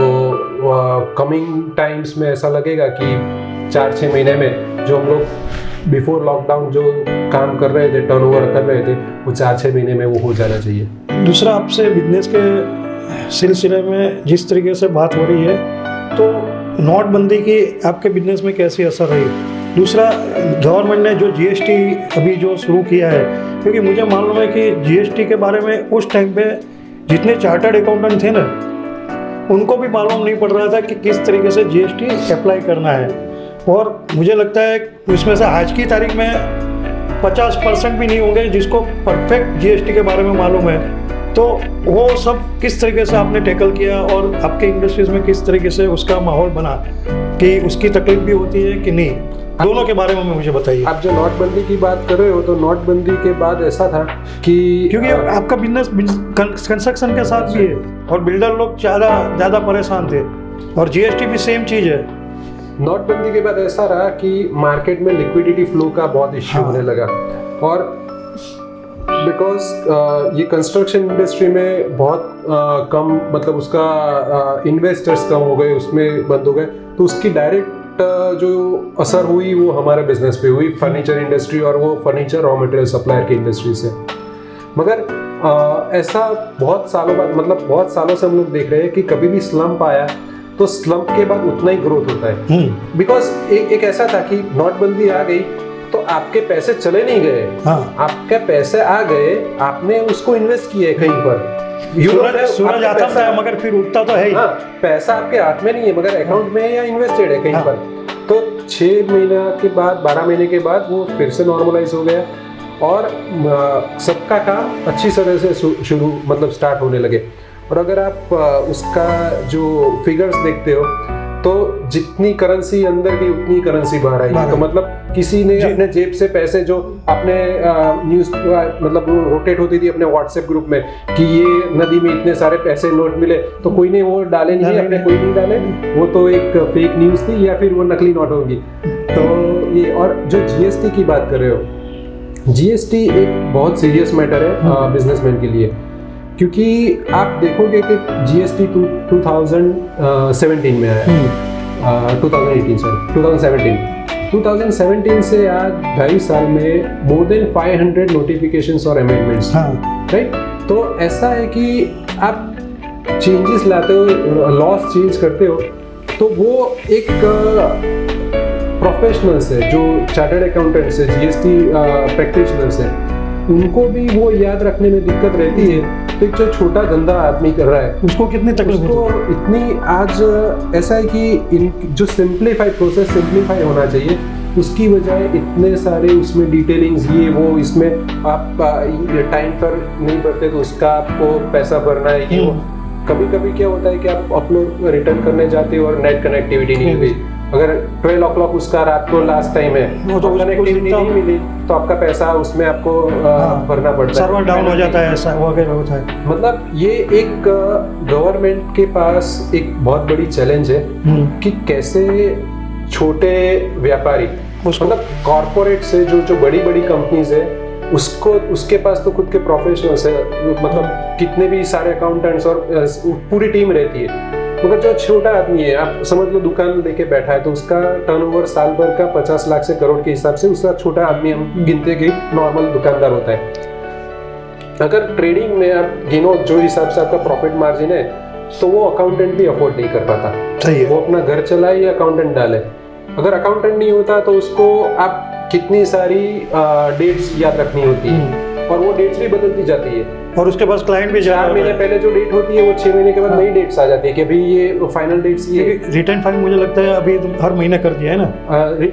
कमिंग टाइम्स में ऐसा लगेगा कि 4-6 महीने में जो हम लोग बिफोर लॉकडाउन जो काम कर रहे थे, टर्नओवर कर रहे थे, वो 4-6 महीने में वो हो जाना चाहिए। दूसरा, आपसे बिजनेस के सिलसिले में जिस तरीके से बात हो रही है तो नोटबंदी की आपके बिजनेस में कैसी असर रही? दूसरा, गवर्नमेंट ने जो जीएसटी अभी जो शुरू किया है, क्योंकि मुझे मालूम है कि जीएसटी के बारे में उस टाइम पे जितने चार्टर्ड अकाउंटेंट थे ना उनको भी मालूम नहीं पड़ रहा था कि किस तरीके से जीएसटी अप्लाई करना है। और मुझे लगता है इसमें से आज की तारीख में 50% भी नहीं होंगे जिसको परफेक्ट जीएसटी के बारे में मालूम है। तो वो सब किस तरीके से आपने टैकल किया और आपके इंडस्ट्रीज में किस तरीके से उसका माहौल बना कि उसकी तकलीफ भी होती है कि नहीं? दोनों के बारे में मुझे बताइए। आप जो नोटबंदी की बात कर रहे हो, तो नोटबंदी के बाद ऐसा था कि क्योंकि आपका बिजनेस कंस्ट्रक्शन के साथ भी है और बिल्डर लोग ज़्यादा परेशान थे और जीएसटी भी सेम चीज़ है। नोटबंदी के बाद ऐसा रहा कि मार्केट में लिक्विडिटी फ्लो का बहुत इश्यू होने लगा, और बिकॉज ये कंस्ट्रक्शन इंडस्ट्री में बहुत कम, मतलब उसका इन्वेस्टर्स कम हो गए, उसमें बंद हो गए, तो उसकी डायरेक्ट जो असर हुई वो हमारे बिजनेस पे हुई, फर्नीचर इंडस्ट्री, और वो फर्नीचर रॉ मटेरियल सप्लायर की इंडस्ट्री से। मगर ऐसा बहुत सालों बाद, मतलब बहुत सालों से हम लोग देख रहे हैं कि कभी भी स्लम्प आया तो स्लम्प के बाद उतना ही ग्रोथ होता है। बिकॉज एक ऐसा था कि नोटबंदी आ गई तो आपके पैसे चले नहीं गए, आपके पैसे आ गए, आपने उसको इन्वेस्ट किए कहीं पर, सूरज आता है मगर फिर उठता तो है ही। हाँ, पैसा आपके हाथ में नहीं है मगर अकाउंट में है या इन्वेस्टेड है कहीं पर। तो 6 महीना के बाद, 12 महीने के बाद वो फिर से नॉर्मलाइज हो गया और सबका काम अच्छी तरह से शुरू, मतलब स्टार्ट होने लगे। और अगर आप उसका जो फिगर्स देखते हो तो जितनी करेंसी अंदर की उतनी करेंसी बाहर आई। तो मतलब किसी ने अपने जेब से पैसे, जो अपने न्यूज़ मतलब रोटेट होती थी अपने व्हाट्सएप ग्रुप में कि ये नदी में इतने सारे पैसे नोट मिले, तो कोई ने वो डाले नहीं, अपने कोई नहीं डाले, वो तो एक फेक न्यूज़ थी या फिर वो नकली नोट होगी। तो ये, और जो जीएसटी की बात कर रहे हो, जीएसटी एक बहुत सीरियस मैटर है बिजनेसमैन के लिए, क्योंकि आप देखोगे कि जीएसटी 2017 में आया, 2017 से आज 2.5 साल में मोर देन 500 नोटिफिकेशंस और अमेंडमेंट्स, राइट। तो ऐसा है कि आप चेंजेस लाते हो, लॉस चेंज करते हो, तो वो एक प्रोफेशनल्स है, जो चार्टर्ड अकाउंटेंट्स है, जीएसटी प्रैक्टिशनर्स है, उनको भी वो याद रखने में दिक्कत रहती है। तो एक जो छोटा धंधा आदमी कर रहा है उसको कितनी तकलीफ, उसको इतनी, आज ऐसा है कि इन जो सिंप्लीफाई प्रोसेस सिंप्लीफाई होना चाहिए, उसकी बजाय इतने सारे उसमें डिटेलिंग्स, ये वो, इसमें आप टाइम पर नहीं भरते तो उसका आपको पैसा भरना है, ये वो। कभी कभी क्या होता है कि आप अपलोड रिटर्न करने जाते हो और नेट कनेक्टिविटी नहीं हुई, अगर 12 o'clock उसका रात को लास्ट टाइम है, तो कनेक्टिविटी नहीं मिली तो आपका पैसा उसमें आपको भरना पड़ता है, सर्वर डाउन हो जाता है, ऐसा वगैरह होता है। मतलब ये एक गवर्नमेंट के पास एक बहुत बड़ी चैलेंज है कि कैसे छोटे व्यापारी, मतलब कॉर्पोरेट से जो बड़ी बड़ी कंपनीज है, उसको, उसके पास तो खुद के प्रोफेशनल्स है, मतलब कितने भी सारे अकाउंटेंट्स और पूरी टीम रहती है, मगर जो छोटा आदमी है, आप समझ लो दुकान लेके बैठा है, तो उसका टर्नओवर साल भर का 50 लाख से करोड़ के हिसाब से उसका छोटा आदमी हम गिनते कि नॉर्मल दुकानदार होता है। अगर ट्रेडिंग में आप गिनो जो हिसाब से आपका प्रॉफिट मार्जिन है, तो वो अकाउंटेंट भी अफोर्ड नहीं कर पाता। सही है। वो अपना घर चलाए या अकाउंटेंट डाले। अगर अकाउंटेंट नहीं होता तो उसको आप कितनी सारी डेट्स याद रखनी होती है, और वो डेट्स भी बदलती जाती है, और उसके पास क्लाइंट भी 4 महीने पहले जो डेट होती है वो 6 महीने के बाद नई डेट्स आ जाती है कि अभी ये फाइनल डेट्स, ये रिटर्न फाइल मुझे लगता है अभी हर महीने कर दिया है ना,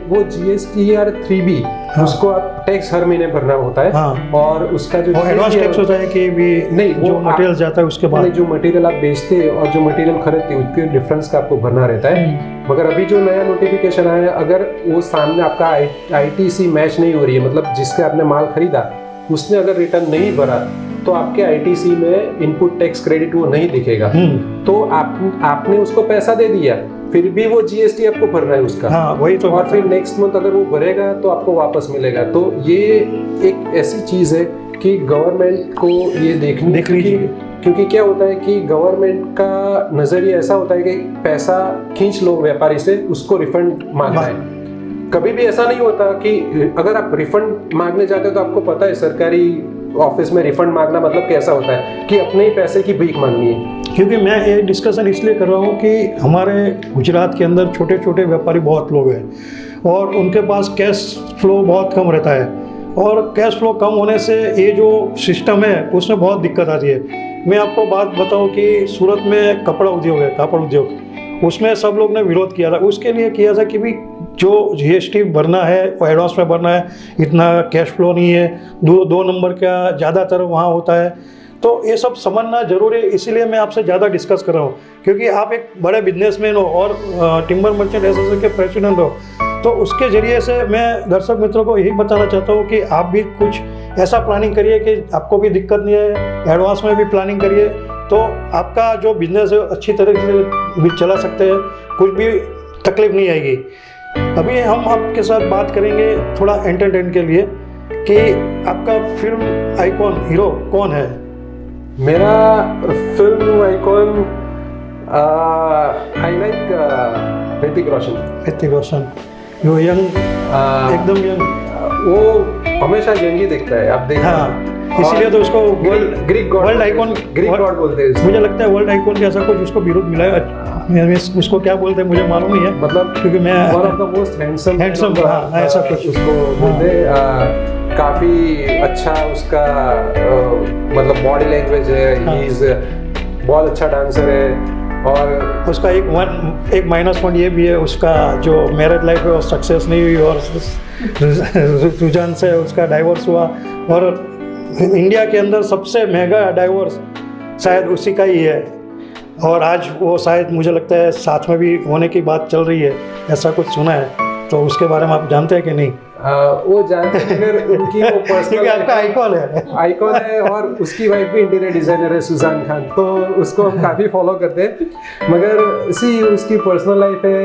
वो जीएसटीआर 3B, उसको आप टैक्स हर महीने भरना होता है। और उसका जो एडवांस टैक्स होता है कि भी नहीं, जो मटेरियल जाता है उसके बाद, जो मटेरियल आप बेचते हैं और जो मटेरियल खरीदते हैं उसके डिफरेंस का आपको भरना रहता है। मगर अभी जो नया नोटिफिकेशन आया है, अगर वो सामने आपका आईटीसी मैच नहीं हो रही है, मतलब जिससे आपने माल खरीदा उसने अगर रिटर्न नहीं भरा, तो आपके आईटीसी में इनपुट टैक्स क्रेडिट वो नहीं दिखेगा। तो आपने उसको पैसा दे दिया, फिर भी वो जीएसटी आपको भरना है उसका। वही तो। और फिर नेक्स्ट मंथ अगर वो भरेगा तो आपको वापस मिलेगा। तो ये एक ऐसी चीज है कि गवर्नमेंट को ये देखनी चाहिए, क्योंकि क्या होता है कि गवर्नमेंट का नजरिया ऐसा होता है कि पैसा खींच लो व्यापारी से, उसको रिफंड मांगना है। कभी भी ऐसा नहीं होता कि अगर आप रिफंड मांगने जाते हो तो आपको पता है सरकारी ऑफिस में रिफंड मांगना मतलब कैसा होता है कि अपने ही पैसे की भीख मांगनी है। क्योंकि मैं ये डिस्कशन इसलिए कर रहा हूँ कि हमारे गुजरात के अंदर छोटे छोटे व्यापारी बहुत लोग हैं और उनके पास कैश फ्लो बहुत कम रहता है, और कैश फ्लो कम होने से ये जो सिस्टम है उसमें बहुत दिक्कत आती है। मैं आपको बात बताऊँ कि सूरत में कपड़ा उद्योग है, कापड़ उद्योग, उसमें सब लोग ने विरोध किया था। उसके लिए किया था कि भी जो जीएसटी भरना है वो एडवांस में भरना है, इतना कैश फ्लो नहीं है, दो नंबर का ज़्यादातर वहाँ होता है। तो ये सब समझना जरूरी है, इसीलिए मैं आपसे ज़्यादा डिस्कस कर रहा हूँ, क्योंकि आप एक बड़े बिजनेसमैन हो और टिम्बर मर्चेंट एसोसिएशन के प्रेसिडेंट हो। तो उसके ज़रिए से मैं दर्शक मित्रों को यही बताना चाहता हूँ कि आप भी कुछ ऐसा प्लानिंग करिए कि आपको भी दिक्कत नहीं है, एडवांस में भी प्लानिंग करिए, तो आपका जो बिजनेस है अच्छी तरीके से भी चला सकते हैं, कुछ भी तकलीफ नहीं आएगी। अभी हम आपके साथ बात करेंगे थोड़ा एंटरटेन के लिए कि आपका फिल्म आइकॉन हीरो कौन है? मेरा film icon I like Hrithik Roshan. Hrithik Roshan जो यंग, एकदम यंग, वो हमेशा यंग ही दिखता है, आप देखिए। हाँ, इसीलिए तो उसको Greek God, world icon, Greek God बोलते हैं। मुझे लगता है वर्ल्ड आइकॉन के ऐसा कुछ उसको विरोध मिला है, उसको क्या बोलते हैं मुझे मालूम नहीं है, मतलब क्योंकि मैं one of the most handsome, ऐसा कुछ उसको बोलते हैं। काफी अच्छा उसका मतलब बॉडी लैंग्वेज है, ही इज बहुत अच्छा डांसर है। और उसका एक माइनस पॉइंट ये भी है, उसका जो मैरिज लाइफ है वो सक्सेस नहीं हुई और रुझान से उसका डाइवोर्स हुआ, और इंडिया के अंदर सबसे महंगा डाइवोर्स शायद उसी का ही है, और आज वो शायद मुझे लगता है साथ में भी होने की बात चल रही है, ऐसा कुछ सुना है। तो उसके बारे में आप जानते हैं कि नहीं? वो जानते हैं, मगर उनकी वो पर्सनल आपका आइकॉन है, और उसकी वाइफ भी इंटीरियर डिजाइनर है सुजान खान, तो उसको हम काफी फॉलो करते हैं। मगर उसकी पर्सनल लाइफ है,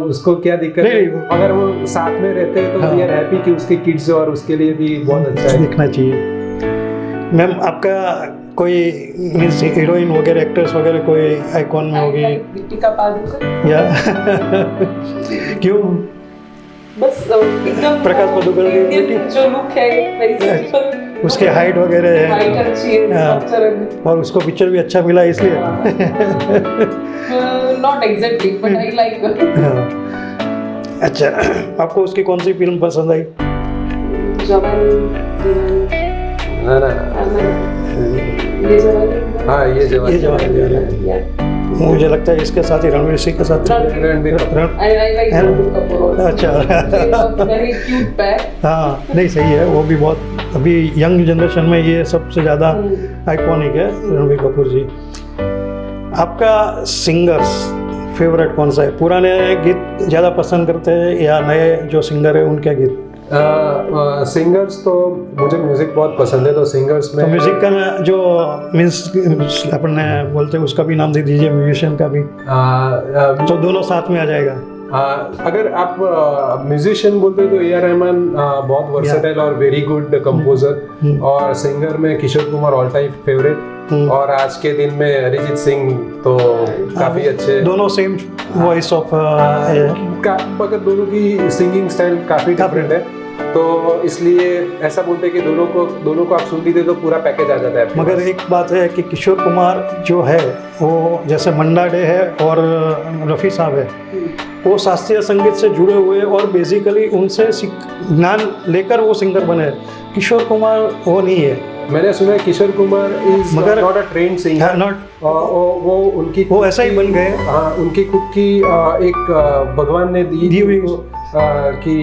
उसको क्या दिक्कत है, अगर वो साथ में रहते हैं तो वी आर हैप्पी कि उसके किड्स और उसके लिए भी बहुत अच्छा है। दिखना चाहिए। मैम, आपका कोई मीन्स हीरोइन वगैरह, एक्ट्रेस वगैरह कोई आइकॉन में होगी? दीपिका पादुकोण या क्यों? बस एकदम प्रकाश पादुकोण की जो लुक है वेरी सिंपल, उसके हाइट वगैरह है, हाइट अच्छी है, स्ट्रक्चर, और उसको पिक्चर भी अच्छा मिला इसलिए। Not exactly but I like. अच्छा, आपको उसकी कौन सी फिल्म पसंद आई? हाँ, ये जवान। मुझे लगता है इसके साथ ही रणवीर सिंह के साथ। अच्छा, वेरी क्यूट पैर। हाँ, नहीं सही है, वो भी बहुत अभी यंग जनरेशन में ये सबसे ज़्यादा आइकॉनिक है रणबीर कपूर जी। आपका सिंगर्स फेवरेट कौन सा है? पुराने गीत ज़्यादा पसंद करते हैं या नए जो सिंगर है उनके गीत? सिंगर्स तो मुझे म्यूजिक बहुत पसंद है, तो सिंगर्स में तो म्यूजिक का जो मीन्स अपन बोलते हैं उसका भी नाम दे दीजिए, म्यूजिशियन का भी, तो दोनों साथ में आ जाएगा। अगर आप म्यूजिशियन बोलते हो तो ए आर रहमान बहुत वर्सेटाइल और वेरी गुड कंपोजर, और सिंगर में Kishore Kumar all time favourite, और आज के दिन में अरिजीत सिंह तो काफी अच्छे, दोनों सेम वॉइस ऑफ, मगर दोनों की सिंगिंग स्टाइल काफी डिफरेंट है, तो इसलिए ऐसा बोलते हैं कि दोनों को आप सुन लीजिए तो पूरा पैकेज आ जाता है। मगर एक बात है कि किशोर कुमार जो है वो जैसे मंडा डे है और रफ़ी साहब है, वो शास्त्रीय संगीत से जुड़े हुए और बेसिकली उनसे ज्ञान लेकर वो सिंगर बने। किशोर कुमार वो नहीं है। मैंने सुना है Kishore Kumar is not a trained singer, not, वो ऐसा ही बन गए। हाँ, उनकी खुद की एक भगवान ने दी हुई कि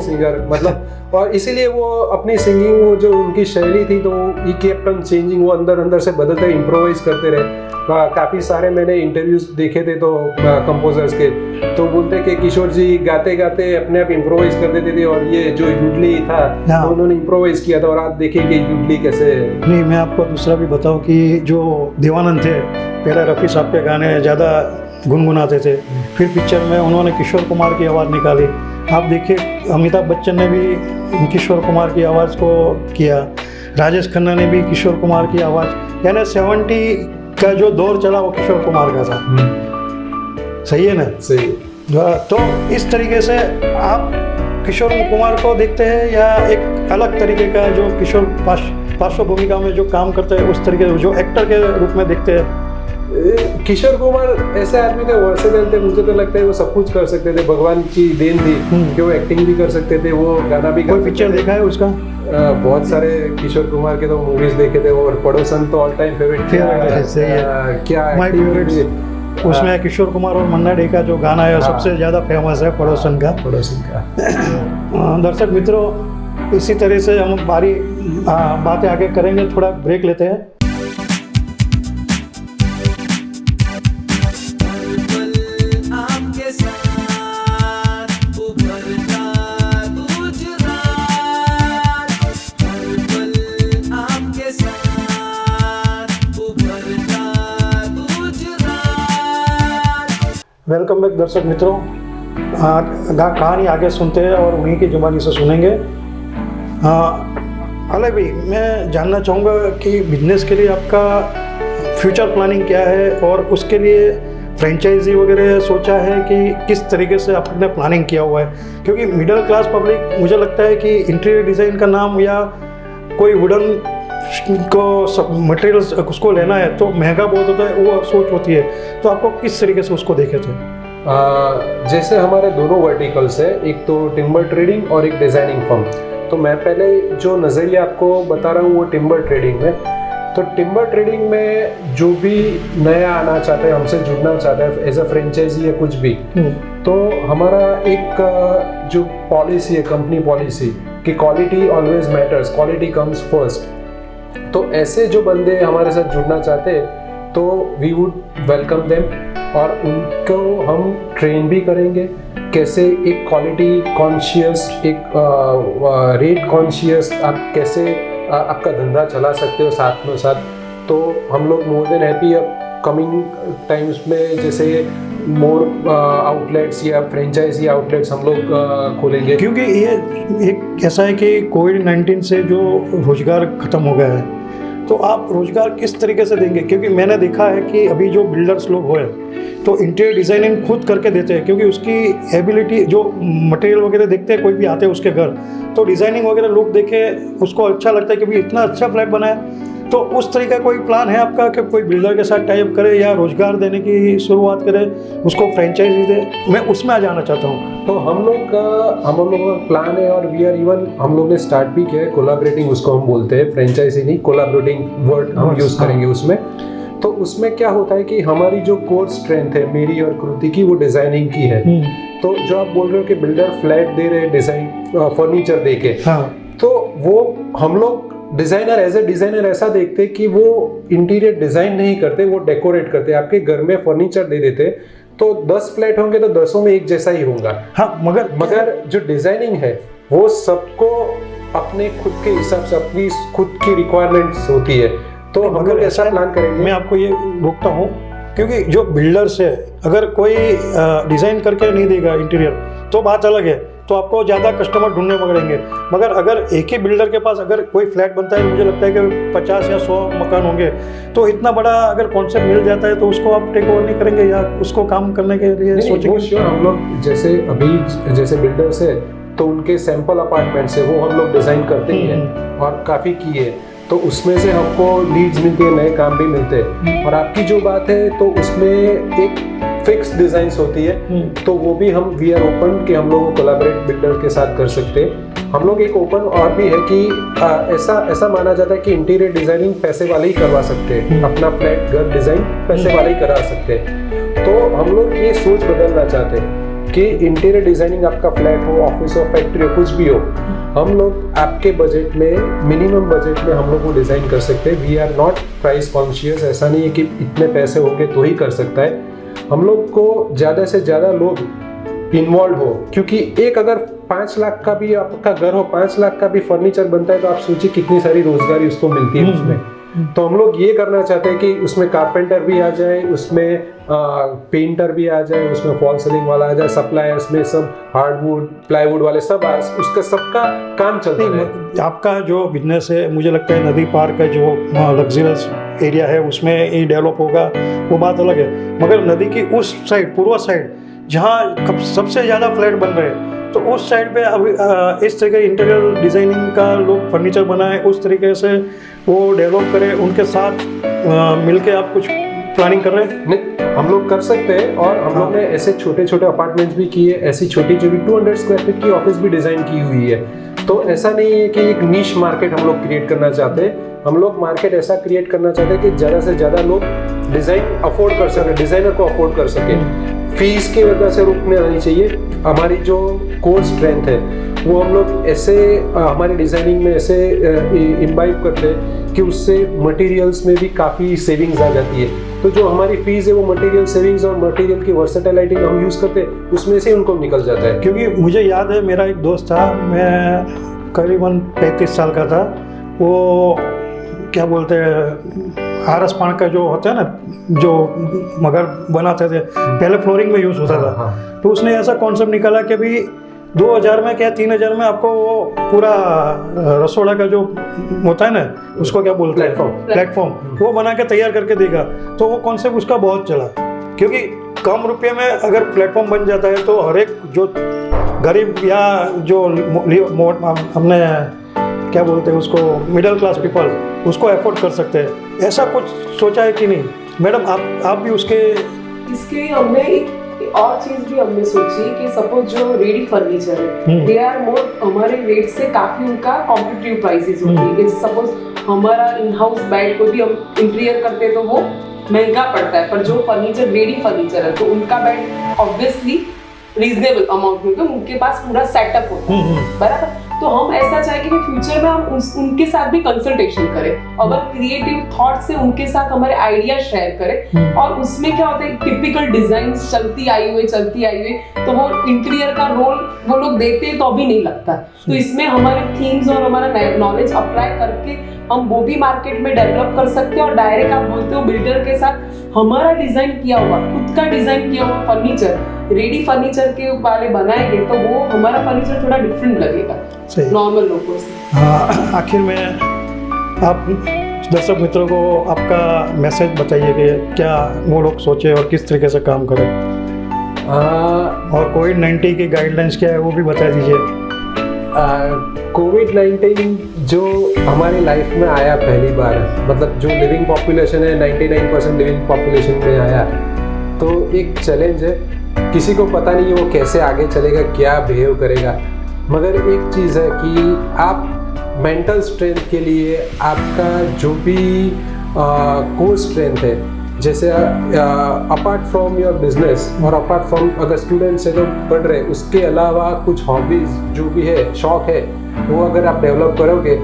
सिंगर, मतलब, और इसीलिए वो अपनी सिंगिंग, वो जो उनकी शैली थी, तो ही केप्ट ऑन चेंजिंग, वो अंदर से बदलते इम्प्रोवाइज करते रहे। काफ़ी सारे मैंने इंटरव्यूज देखे थे तो कंपोजर्स के, तो बोलते कि किशोर जी गाते गाते अपने आप इम्प्रोवाइज कर देते थे, और ये जो युडली था तो उन्होंने इम्प्रोवाइज किया था, और आप देखिए कि युडली कैसे। नहीं, मैं आपको दूसरा भी बताऊं कि जो देवानंद थे पहले रफ़ी साहब के गाने ज़्यादा गुनगुनाते थे, फिर पिक्चर में उन्होंने किशोर कुमार की आवाज़ निकाली। आप देखिए अमिताभ बच्चन ने भी किशोर कुमार की आवाज़ को किया, राजेश खन्ना ने भी किशोर कुमार की आवाज़, यानी 70 का जो दौर चला वो किशोर कुमार का था। सही है ना? सही। तो इस तरीके से आप किशोर कुमार को देखते हैं या एक अलग तरीके का जो किशोर पार्श्व भूमिका में जो काम करते हैं उस तरीके जो एक्टर के रूप में देखते हैं? किशोर कुमार ऐसे आदमी थे, वर्सेटाइल थे, मुझे तो लगता है वो सब कुछ कर सकते थे, भगवान की देन थी कि वो एक्टिंग भी कर सकते थे, वो गाना भी। कोई पिक्चर देखा है उसका? बहुत सारे किशोर कुमार के तो मूवीज देखे थे, और पड़ोसन तो ऑल टाइम फेवरेट क्या माय फेवरेट। उसमें किशोर कुमार और मन्ना डे का जो गाना है सबसे ज़्यादा फेमस है, पड़ोसन का। दर्शक मित्रों, इसी तरह से हम बातें आगे करेंगे, थोड़ा ब्रेक लेते हैं। वेलकम बैक दर्शक मित्रों। कहानी आगे सुनते हैं और उन्हीं की जुबानी से सुनेंगे। अलग भाई, मैं जानना चाहूँगा कि बिजनेस के लिए आपका फ्यूचर प्लानिंग क्या है और उसके लिए फ्रेंचाइजी वगैरह सोचा है कि किस तरीके से आपने प्लानिंग किया हुआ है? क्योंकि मिडिल क्लास पब्लिक, मुझे लगता है कि इंटीरियर डिज़ाइन का नाम या कोई वुडन को सब मटेरियल्स उसको लेना है तो महंगा बहुत होता है, वो सोच होती है। तो आपको किस तरीके से उसको देखे थे? जैसे हमारे दोनों वर्टिकल्स है, एक तो टिम्बर ट्रेडिंग और एक डिज़ाइनिंग फर्म। तो मैं पहले जो नज़रिया आपको बता रहा हूँ वो टिम्बर ट्रेडिंग में। तो टिम्बर ट्रेडिंग में जो भी नया आना चाहता है, हमसे जुड़ना चाहता है एज अ फ्रेंचाइजी या कुछ भी, तो हमारा एक जो पॉलिसी है, कंपनी पॉलिसी, कि quality always matters, quality comes first. तो ऐसे जो बंदे हमारे साथ जुड़ना चाहते हैं तो वी वुड वेलकम देम और उनको हम ट्रेन भी करेंगे कैसे एक क्वालिटी कॉन्शियस, एक रेट कॉन्शियस आप कैसे आपका धंधा चला सकते हो साथ में साथ। तो हम लोग मोर देन हैप्पी अब कमिंग टाइम्स में जैसे मोर आउटलेट्स या फ्रेंचाइजी आउटलेट्स हम लोग खोलेंगे। क्योंकि ये एक ऐसा है कि कोविड-19 से जो रोजगार खत्म हो गया है, तो आप रोजगार किस तरीके से देंगे? क्योंकि मैंने देखा है कि अभी जो बिल्डर्स लोग हुए तो इंटीरियर डिज़ाइनिंग खुद करके देते हैं, क्योंकि उसकी एबिलिटी, जो मटेरियल वगैरह देखते हैं, कोई भी आते हैं उसके घर तो डिज़ाइनिंग वगैरह लोग देखे उसको अच्छा लगता है कि भाई इतना अच्छा फ्लैट बना है। तो उस तरीके का कोई प्लान है आपका कि कोई बिल्डर के साथ टाइप करे या रोजगार देने की शुरुआत करे, उसको फ्रेंचाइजी दे? मैं उसमें आ जाना चाहता हूँ। तो हम लोग का प्लान है और वी आर इवन हम लोग ने स्टार्ट भी किया है कोलैबोरेटिंग, उसको हम बोलते हैं, फ्रेंचाइजी नहीं, कोलैबोरेटिंग वर्ड हम यूज़ करेंगे उसमें। तो उसमें क्या होता है कि हमारी जो कोर स्ट्रेंथ है मेरी और कृति की, वो डिज़ाइनिंग की है। तो जो आप बोल रहे हो कि बिल्डर फ्लैट दे रहे डिज़ाइन फर्नीचर दे के, हाँ, तो वो हम लोग डिज़ाइनर एज ए डिज़ाइनर ऐसा देखते कि वो इंटीरियर डिज़ाइन नहीं करते, वो डेकोरेट करते। आपके घर में फर्नीचर दे देते तो 10 फ्लैट होंगे तो 10 में एक जैसा ही होगा। हाँ, मगर जो डिज़ाइनिंग है वो सबको अपने खुद के हिसाब से, अपनी खुद की रिक्वायरमेंट्स होती है। तो हम लोग ऐसा प्लान करेंगे। मैं आपको ये रोकता हूँ क्योंकि जो बिल्डर्स है, अगर कोई डिज़ाइन करके नहीं देगा इंटीरियर तो बात अलग है, तो आपको ज़्यादा कस्टमर ढूंढने पड़ेंगे। मगर अगर एक ही बिल्डर के पास अगर कोई फ्लैट बनता है, मुझे लगता है कि 50 या 100 मकान होंगे, तो इतना बड़ा अगर कॉन्सेप्ट मिल जाता है तो उसको आप टेक ओवर नहीं करेंगे या उसको काम करने के लिए सोचेंगे? श्योर, हम लोग जैसे अभी जैसे बिल्डर्स है तो उनके सैंपल अपार्टमेंट्स है वो हम लोग डिज़ाइन करते ही हैं और काफ़ी किए, तो उसमें से हमको लीड्स मिलती है, नए काम भी मिलते हैं। और आपकी जो बात है तो उसमें एक फिक्स डिज़ाइंस होती है, तो वो भी हम वी आर ओपन कि हम लोग कोलैबोरेट बिल्डर के साथ कर सकते हैं। हम लोग एक ओपन और भी है कि ऐसा माना जाता है कि इंटीरियर डिज़ाइनिंग पैसे वाले ही करवा सकते हैं, अपना फ्लैट घर डिज़ाइन पैसे वाले ही करा सकते हैं। तो हम लोग ये सोच बदलना चाहते हैं कि इंटीरियर डिज़ाइनिंग आपका फ्लैट हो, ऑफिस हो, फैक्ट्री हो, कुछ भी हो, हम लोग आपके बजट में, मिनिमम बजट में हम लोग वो डिज़ाइन कर सकते हैं। We are not price conscious, ऐसा नहीं है कि इतने पैसे होंगे तो ही कर सकता है। हम लोग को ज़्यादा से ज़्यादा लोग इन्वॉल्व हो, क्योंकि एक अगर 5 लाख का भी आपका घर हो, 5 लाख का भी फर्नीचर बनता है तो आप सोचिए कितनी सारी रोजगारी उसको मिलती है उसमें। तो हम लोग ये करना चाहते हैं कि उसमें कारपेंटर भी आ जाए, उसमें पेंटर भी आ जाए, उसमें फॉल सीलिंग वाला आ जाए, सप्लायर्स में सब हार्डवुड प्लाईवुड वाले सब उसका सबका काम चलता है। आपका जो बिजनेस है, मुझे लगता है नदी पार का जो लग्जरियस एरिया है उसमें ये डेवलप होगा, वो बात अलग है। मगर नदी की उस साइड, पूर्व साइड, जहाँ सबसे ज़्यादा फ्लैट बन रहे हैं, तो उस साइड पे अभी इस तरीके इंटीरियर डिज़ाइनिंग का लोग फर्नीचर बनाए, उस तरीके से वो डेवलप करें, उनके साथ मिलके आप कुछ प्लानिंग कर रहे हैं? नहीं, हम लोग कर सकते हैं और हम लोग ने ऐसे छोटे छोटे अपार्टमेंट्स भी किए, ऐसी छोटी छोटी 200 स्क्वायर फीट की ऑफिस भी डिज़ाइन की हुई है। तो ऐसा नहीं है कि एक नीश मार्केट हम लोग क्रिएट करना चाहते हैं, हम लोग मार्केट ऐसा क्रिएट करना चाहते हैं कि ज़्यादा से ज़्यादा लोग डिज़ाइन अफोर्ड कर सकें, डिज़ाइनर को अफोर्ड कर सकें। फीस की वजह से रुकने नहीं चाहिए। हमारी जो कोर स्ट्रेंथ है वो हम लोग ऐसे हमारी डिज़ाइनिंग में ऐसे इम्बाइब करते हैं कि उससे मटेरियल्स में भी काफ़ी सेविंग्स आ जाती है। तो जो हमारी फीस है वो मटेरियल सेविंग्स और मटेरियल की वर्सेटिलिटी हम यूज़ करते हैं, उसमें से उनको निकल जाता है। क्योंकि मुझे याद है, मेरा एक दोस्त था, मैं करीबन 35 साल का था, वो क्या बोलते हैं आरस पान का जो होता है ना, जो मगर बनाते थे पहले फ्लोरिंग में यूज होता था, तो उसने ऐसा कॉन्सेप्ट निकाला कि अभी 2000 में क्या 3000 में आपको वो पूरा रसोड़ा का जो होता है ना, उसको क्या बोलते हैं, प्लेटफॉर्म, वो बना के तैयार करके देगा। तो वो कॉन्सेप्ट उसका बहुत चला, क्योंकि कम रुपये में अगर प्लेटफॉर्म बन जाता है तो हर एक जो गरीब या जो हमने क्या बोलते हैं उसको, मिडिल क्लास पीपल, उसको अफोर्ड कर सकते हैं। ऐसा कुछ सोचा है कि नहीं मैडम? आप भी उसके इसके लिए हमने एक और चीज भी हमने सोची कि सपोज जो रेडी फर्नीचर है, दे आर मोर, हमारे रेट से काफी उनका कॉम्पिटिटिव प्राइसेस होती है। सपोज हमारा इन हाउस बेड को भी हम इंटीरियर करते हैं तो वो महंगा पड़ता है, पर जो फर्नीचर रेडी फर्नीचर है तो उनका बेड ऑब्वियसली रीजनेबल अमाउंट में, तो उनके पास पूरा सेटअप होता है, बराबर। तो हम ऐसा चाहेंगे कि फ्यूचर में हम उनके साथ भी कंसल्टेशन करें, अगर क्रिएटिव थॉट से उनके साथ हमारे आइडिया शेयर करें। और उसमें क्या होता है, टिपिकल डिजाइन चलती आई हुई तो वो इंटीरियर का रोल वो लोग देते हैं तो अभी नहीं लगता। तो इसमें हमारे थीम्स और हमारा नॉलेज अप्लाई करके हम वो भी मार्केट में डेवलप कर सकते हैं। और डायरेक्ट आप बोलते हो बिल्डर के साथ हमारा डिजाइन किया हुआ, खुद का डिजाइन किया हुआ फर्नीचर रेडी फर्नीचर के वाले बनाएंगे तो वो हमारा फर्नीचर थोड़ा डिफरेंट लगेगा नॉर्मल लोगों से। हाँ, आखिर में आप दर्शक मित्रों को आपका मैसेज बताइए कि क्या वो लोग सोचे और किस तरीके से काम करें, और कोविड-19 की गाइडलाइंस क्या है वो भी बता दीजिए। कोविड-19 जो हमारी लाइफ में आया पहली बार, मतलब जो लिविंग पॉपुलेशन है 99% लिविंग पॉपुलेशन में आया, तो एक चैलेंज है। किसी को पता नहीं है वो कैसे आगे चलेगा, क्या बिहेव करेगा, मगर एक चीज़ है कि आप मेंटल स्ट्रेंथ के लिए आपका जो भी कोर स्ट्रेंथ है, जैसे अपार्ट फ्रॉम योर बिजनेस और अपार्ट फ्रॉम अगर स्टूडेंट्स है जो पढ़ रहे, उसके अलावा कुछ हॉबीज़ जो भी है, शौक है, वो अगर आप डेवलप करोगे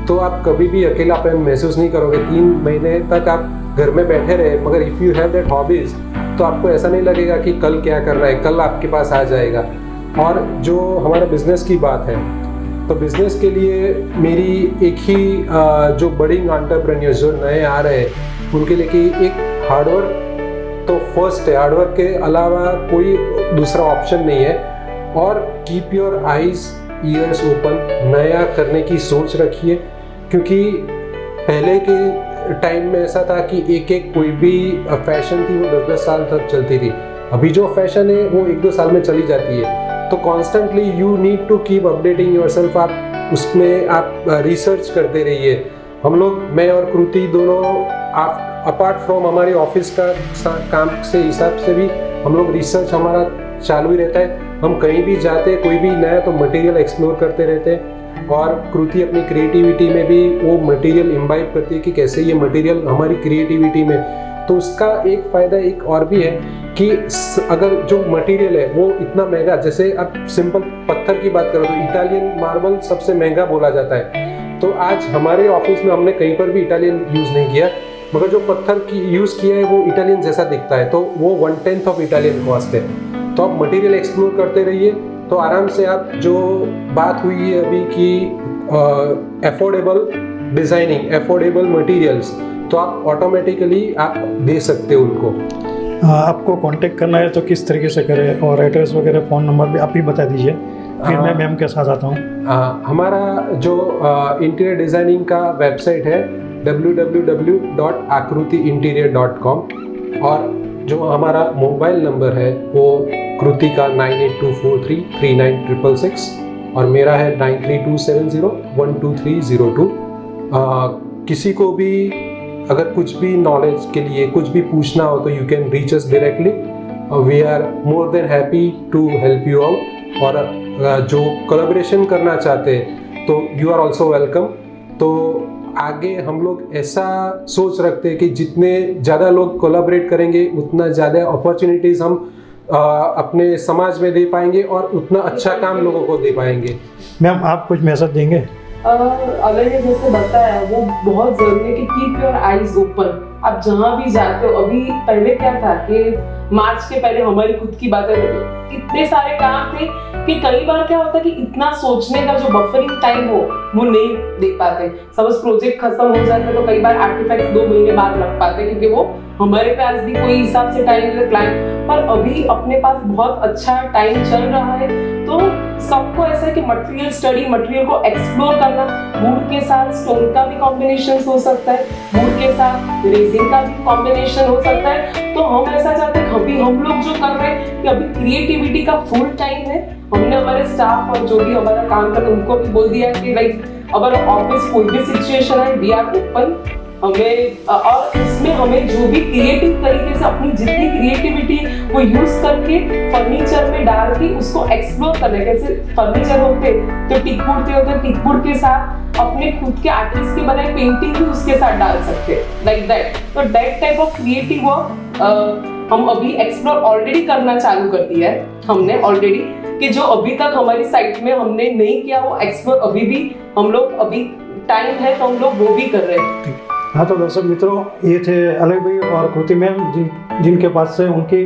तो आप कभी भी अकेलापन महसूस नहीं करोगे। 3 महीने तक आप घर में बैठे रहे, मगर if you have that hobbies तो आपको ऐसा नहीं लगेगा कि कल क्या करना है, कल आपके पास आ जाएगा। और जो हमारा बिजनेस की बात है, तो बिजनेस के लिए मेरी एक ही जो बडिंग एंटरप्रेन्योर्स जो नए आ रहे हैं उनके लिए कि एक हार्डवर्क तो फर्स्ट है, हार्डवर्क के अलावा कोई दूसरा ऑप्शन नहीं है। और keep your eyes years open, नया करने की सोच रखिए, क्योंकि पहले के टाइम में ऐसा था कि एक कोई भी फैशन थी वो 10-10 साल तक चलती थी। अभी जो फैशन है वो 1-2 साल में चली जाती है। तो constantly you need to keep updating yourself, आप उसमें आप रिसर्च करते रहिए। हम लोग, मैं और कृति दोनों, अपार्ट फ्रॉम हमारे ऑफिस का काम से हिसाब से भी हम लोग रिसर्च हमारा चालू ही रहता है। हम कहीं भी जाते हैं, कोई भी नया तो मटेरियल एक्सप्लोर करते रहते हैं। और कृति अपनी क्रिएटिविटी में भी वो मटेरियल इम्बाइब करती है कि कैसे ये मटेरियल हमारी क्रिएटिविटी में, तो उसका एक फ़ायदा एक और भी है कि अगर जो मटेरियल है वो इतना महंगा, जैसे आप सिंपल पत्थर की बात करो तो इटालियन मार्बल सबसे महंगा बोला जाता है। तो आज हमारे ऑफिस में हमने कहीं पर भी इटालियन यूज़ नहीं किया, मगर जो पत्थर की यूज़ किया है वो इटालियन जैसा दिखता है, तो वो 1/10 ऑफ इटालियन कॉस्ट है। तो आप मटेरियल एक्सप्लोर करते रहिए, तो आराम से आप जो बात हुई है अभी की एफोर्डेबल डिज़ाइनिंग, एफोर्डेबल मटेरियल्स, तो आप ऑटोमेटिकली आप दे सकते हो उनको। आपको कांटेक्ट करना है तो किस तरीके से करें, और एड्रेस वगैरह फ़ोन नंबर भी आप ही बता दीजिए, फिर मैं मैम के साथ आता हूँ। हमारा जो इंटीरियर डिज़ाइनिंग का वेबसाइट है www.akrutiinterior.com, और जो हमारा मोबाइल नंबर है वो कृति का 9824339666 और मेरा है 9327012302। किसी को भी अगर कुछ भी नॉलेज के लिए कुछ भी पूछना हो तो you can reach us directly, we are more than happy to help you out. और जो कोलैबोरेशन करना चाहते हैं तो यू आर ऑल्सो वेलकम। तो आगे हम लोग ऐसा सोच रखते हैं कि जितने ज़्यादा लोग कोलैबोरेट करेंगे उतना ज़्यादा अपॉर्चुनिटीज़ हम अपने समाज में दे पाएंगे और उतना अच्छा काम लोगों को दे पाएंगे। मैम आप कुछ मैसेज देंगे? अगर ये जैसे बताया वो बहुत जरूरी है कि कीप योर आईज ओपन, आप जहाँ भी जाते हो, अभी पहले क्या था कि मार्च के पहले हमारी खुद की बातें होती, इतने सारे काम थे कि कई बार क्या होता कि इतना सोचने का जो बफरिंग टाइम हो वो नहीं दे पाते। सपोज प्रोजेक्ट खत्म हो जाता तो कई बार आर्टिफैक्ट 2 महीने बाद लग पाते, क्योंकि वो हमारे पास भी कोई हिसाब से टाइम नहीं क्लाइंट, पर अभी अपने पास बहुत अच्छा टाइम चल रहा है। तो सबको ऐसा है कि मटेरियल स्टडी, मटेरियल को एक्सप्लोर करना, वुड के साथ स्टोन का भी कॉम्बिनेशन हो सकता है, वुड के साथ रेजिन का भी कॉम्बिनेशन हो सकता है। तो हम ऐसा चाहते हैं, अभी हम लोग जो कर रहे हैं कि अभी क्रिएटिविटी का फुल टाइम है। हमने हमारे स्टाफ और जो भी हमारा काम कर उनको भी बोल दिया कि लाइक अगर ऑफिस कोई भी सिचुएशन है, वी आर ओपन। हमें और इसमें हमें जो भी क्रिएटिव तरीके से अपनी जितनी क्रिएटिविटी वो यूज करके फर्नीचर में डाल के उसको एक्सप्लोर करना है। कैसे फर्नीचर होते तो टिकवुड के होते, टिकवुड के साथ अपने खुद के आर्टिस्ट के बनाए पेंटिंग भी उसके साथ डाल सकते हैं, लाइक दैट। तो that type of creative work हम अभी एक्सप्लोर ऑलरेडी करना चालू कर दिया है हमने ऑलरेडी, कि जो अभी तक हमारी साइट में हमने नहीं किया वो एक्सप्लोर अभी भी हम लोग, अभी टाइम है तो हम लोग वो भी कर रहे हैं। हाँ, तो दर्शक मित्रों, ये थे अलग भाई और कृति मैम, जिनके पास से उनकी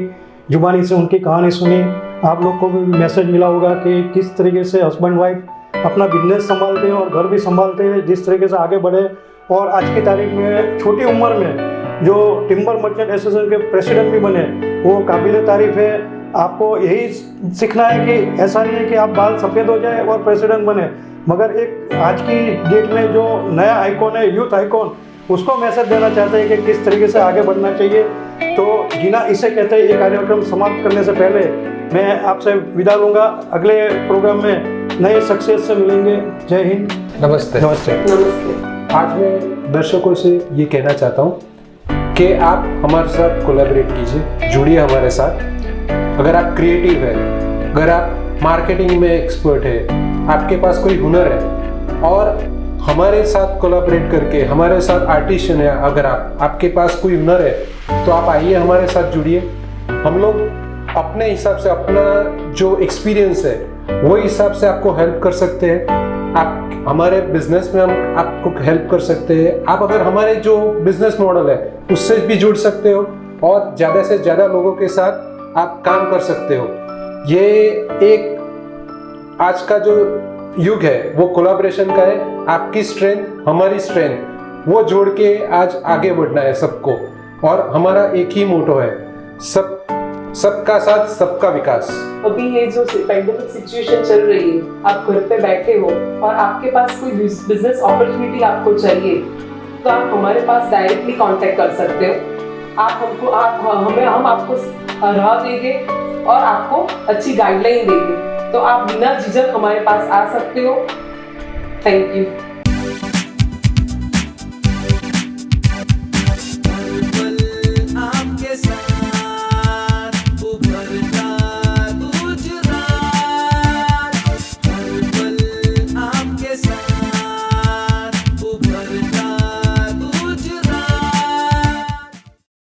जुबानी से उनकी कहानी सुनी। आप लोग को भी मैसेज मिला होगा कि किस तरीके से हस्बैंड वाइफ अपना बिजनेस संभालते हैं और घर भी संभालते हैं, जिस तरीके से आगे बढ़े। और आज की तारीख में छोटी उम्र में जो टिम्बर मर्चेंट एसोसिएशन के प्रेसिडेंट भी बने, वो काबिल तारीफ है। आपको यही सीखना है कि ऐसा नहीं है कि आप बाल सफ़ेद हो जाए और प्रेसिडेंट बने, मगर एक आज की डेट में जो नया आइकॉन है, यूथ आइकॉन, उसको मैसेज देना चाहते हैं कि किस तरीके से आगे बढ़ना चाहिए। तो जीना इसे कहते हैं। ये कार्यक्रम समाप्त करने से पहले मैं आपसे विदा लूँगा। अगले प्रोग्राम में नए शख्सियत से मिलेंगे। जय हिंद। नमस्ते। नमस्ते। नमस्ते। आज मैं दर्शकों से ये कहना चाहता हूँ कि आप हमारे साथ कोलैबोरेट कीजिए, जुड़िए हमारे साथ। अगर आप क्रिएटिव है, अगर आप मार्केटिंग में एक्सपर्ट है, आपके पास कोई हुनर है और हमारे साथ कोलैबोरेट करके, हमारे साथ आर्टिशियन है, अगर आपके पास कोई हुनर है तो आप आइए हमारे साथ जुड़िए। हम लोग अपने हिसाब से, अपना जो एक्सपीरियंस है वो हिसाब से आपको हेल्प कर सकते हैं। आप हमारे बिजनेस में हम आपको हेल्प कर सकते हैं। आप अगर हमारे जो बिजनेस मॉडल है उससे भी जुड़ सकते हो और ज़्यादा से ज़्यादा लोगों के साथ आप काम कर सकते हो। ये एक आज का जो युग है वो कोलैबोरेशन का है। आपकी स्ट्रेंथ, हमारी स्ट्रेंथ, वो जोड़ के आज आगे बढ़ना है सबको। और हमारा एक ही मोटो है, सबका साथ सबका विकास। अभी ये जो पेंडेमिक सिचुएशन चल रही है, आप घर पे बैठे हो और आपके पास कोई बिजनेस अपॉर्चुनिटी आपको चाहिए, तो आप हमारे पास डायरेक्टली कांटेक्ट कर सकते हो। हम आपको राह देंगे और आपको अच्छी गाइडलाइन देंगे, तो आप बिना झिझक हमारे पास आ सकते हो। Thank you.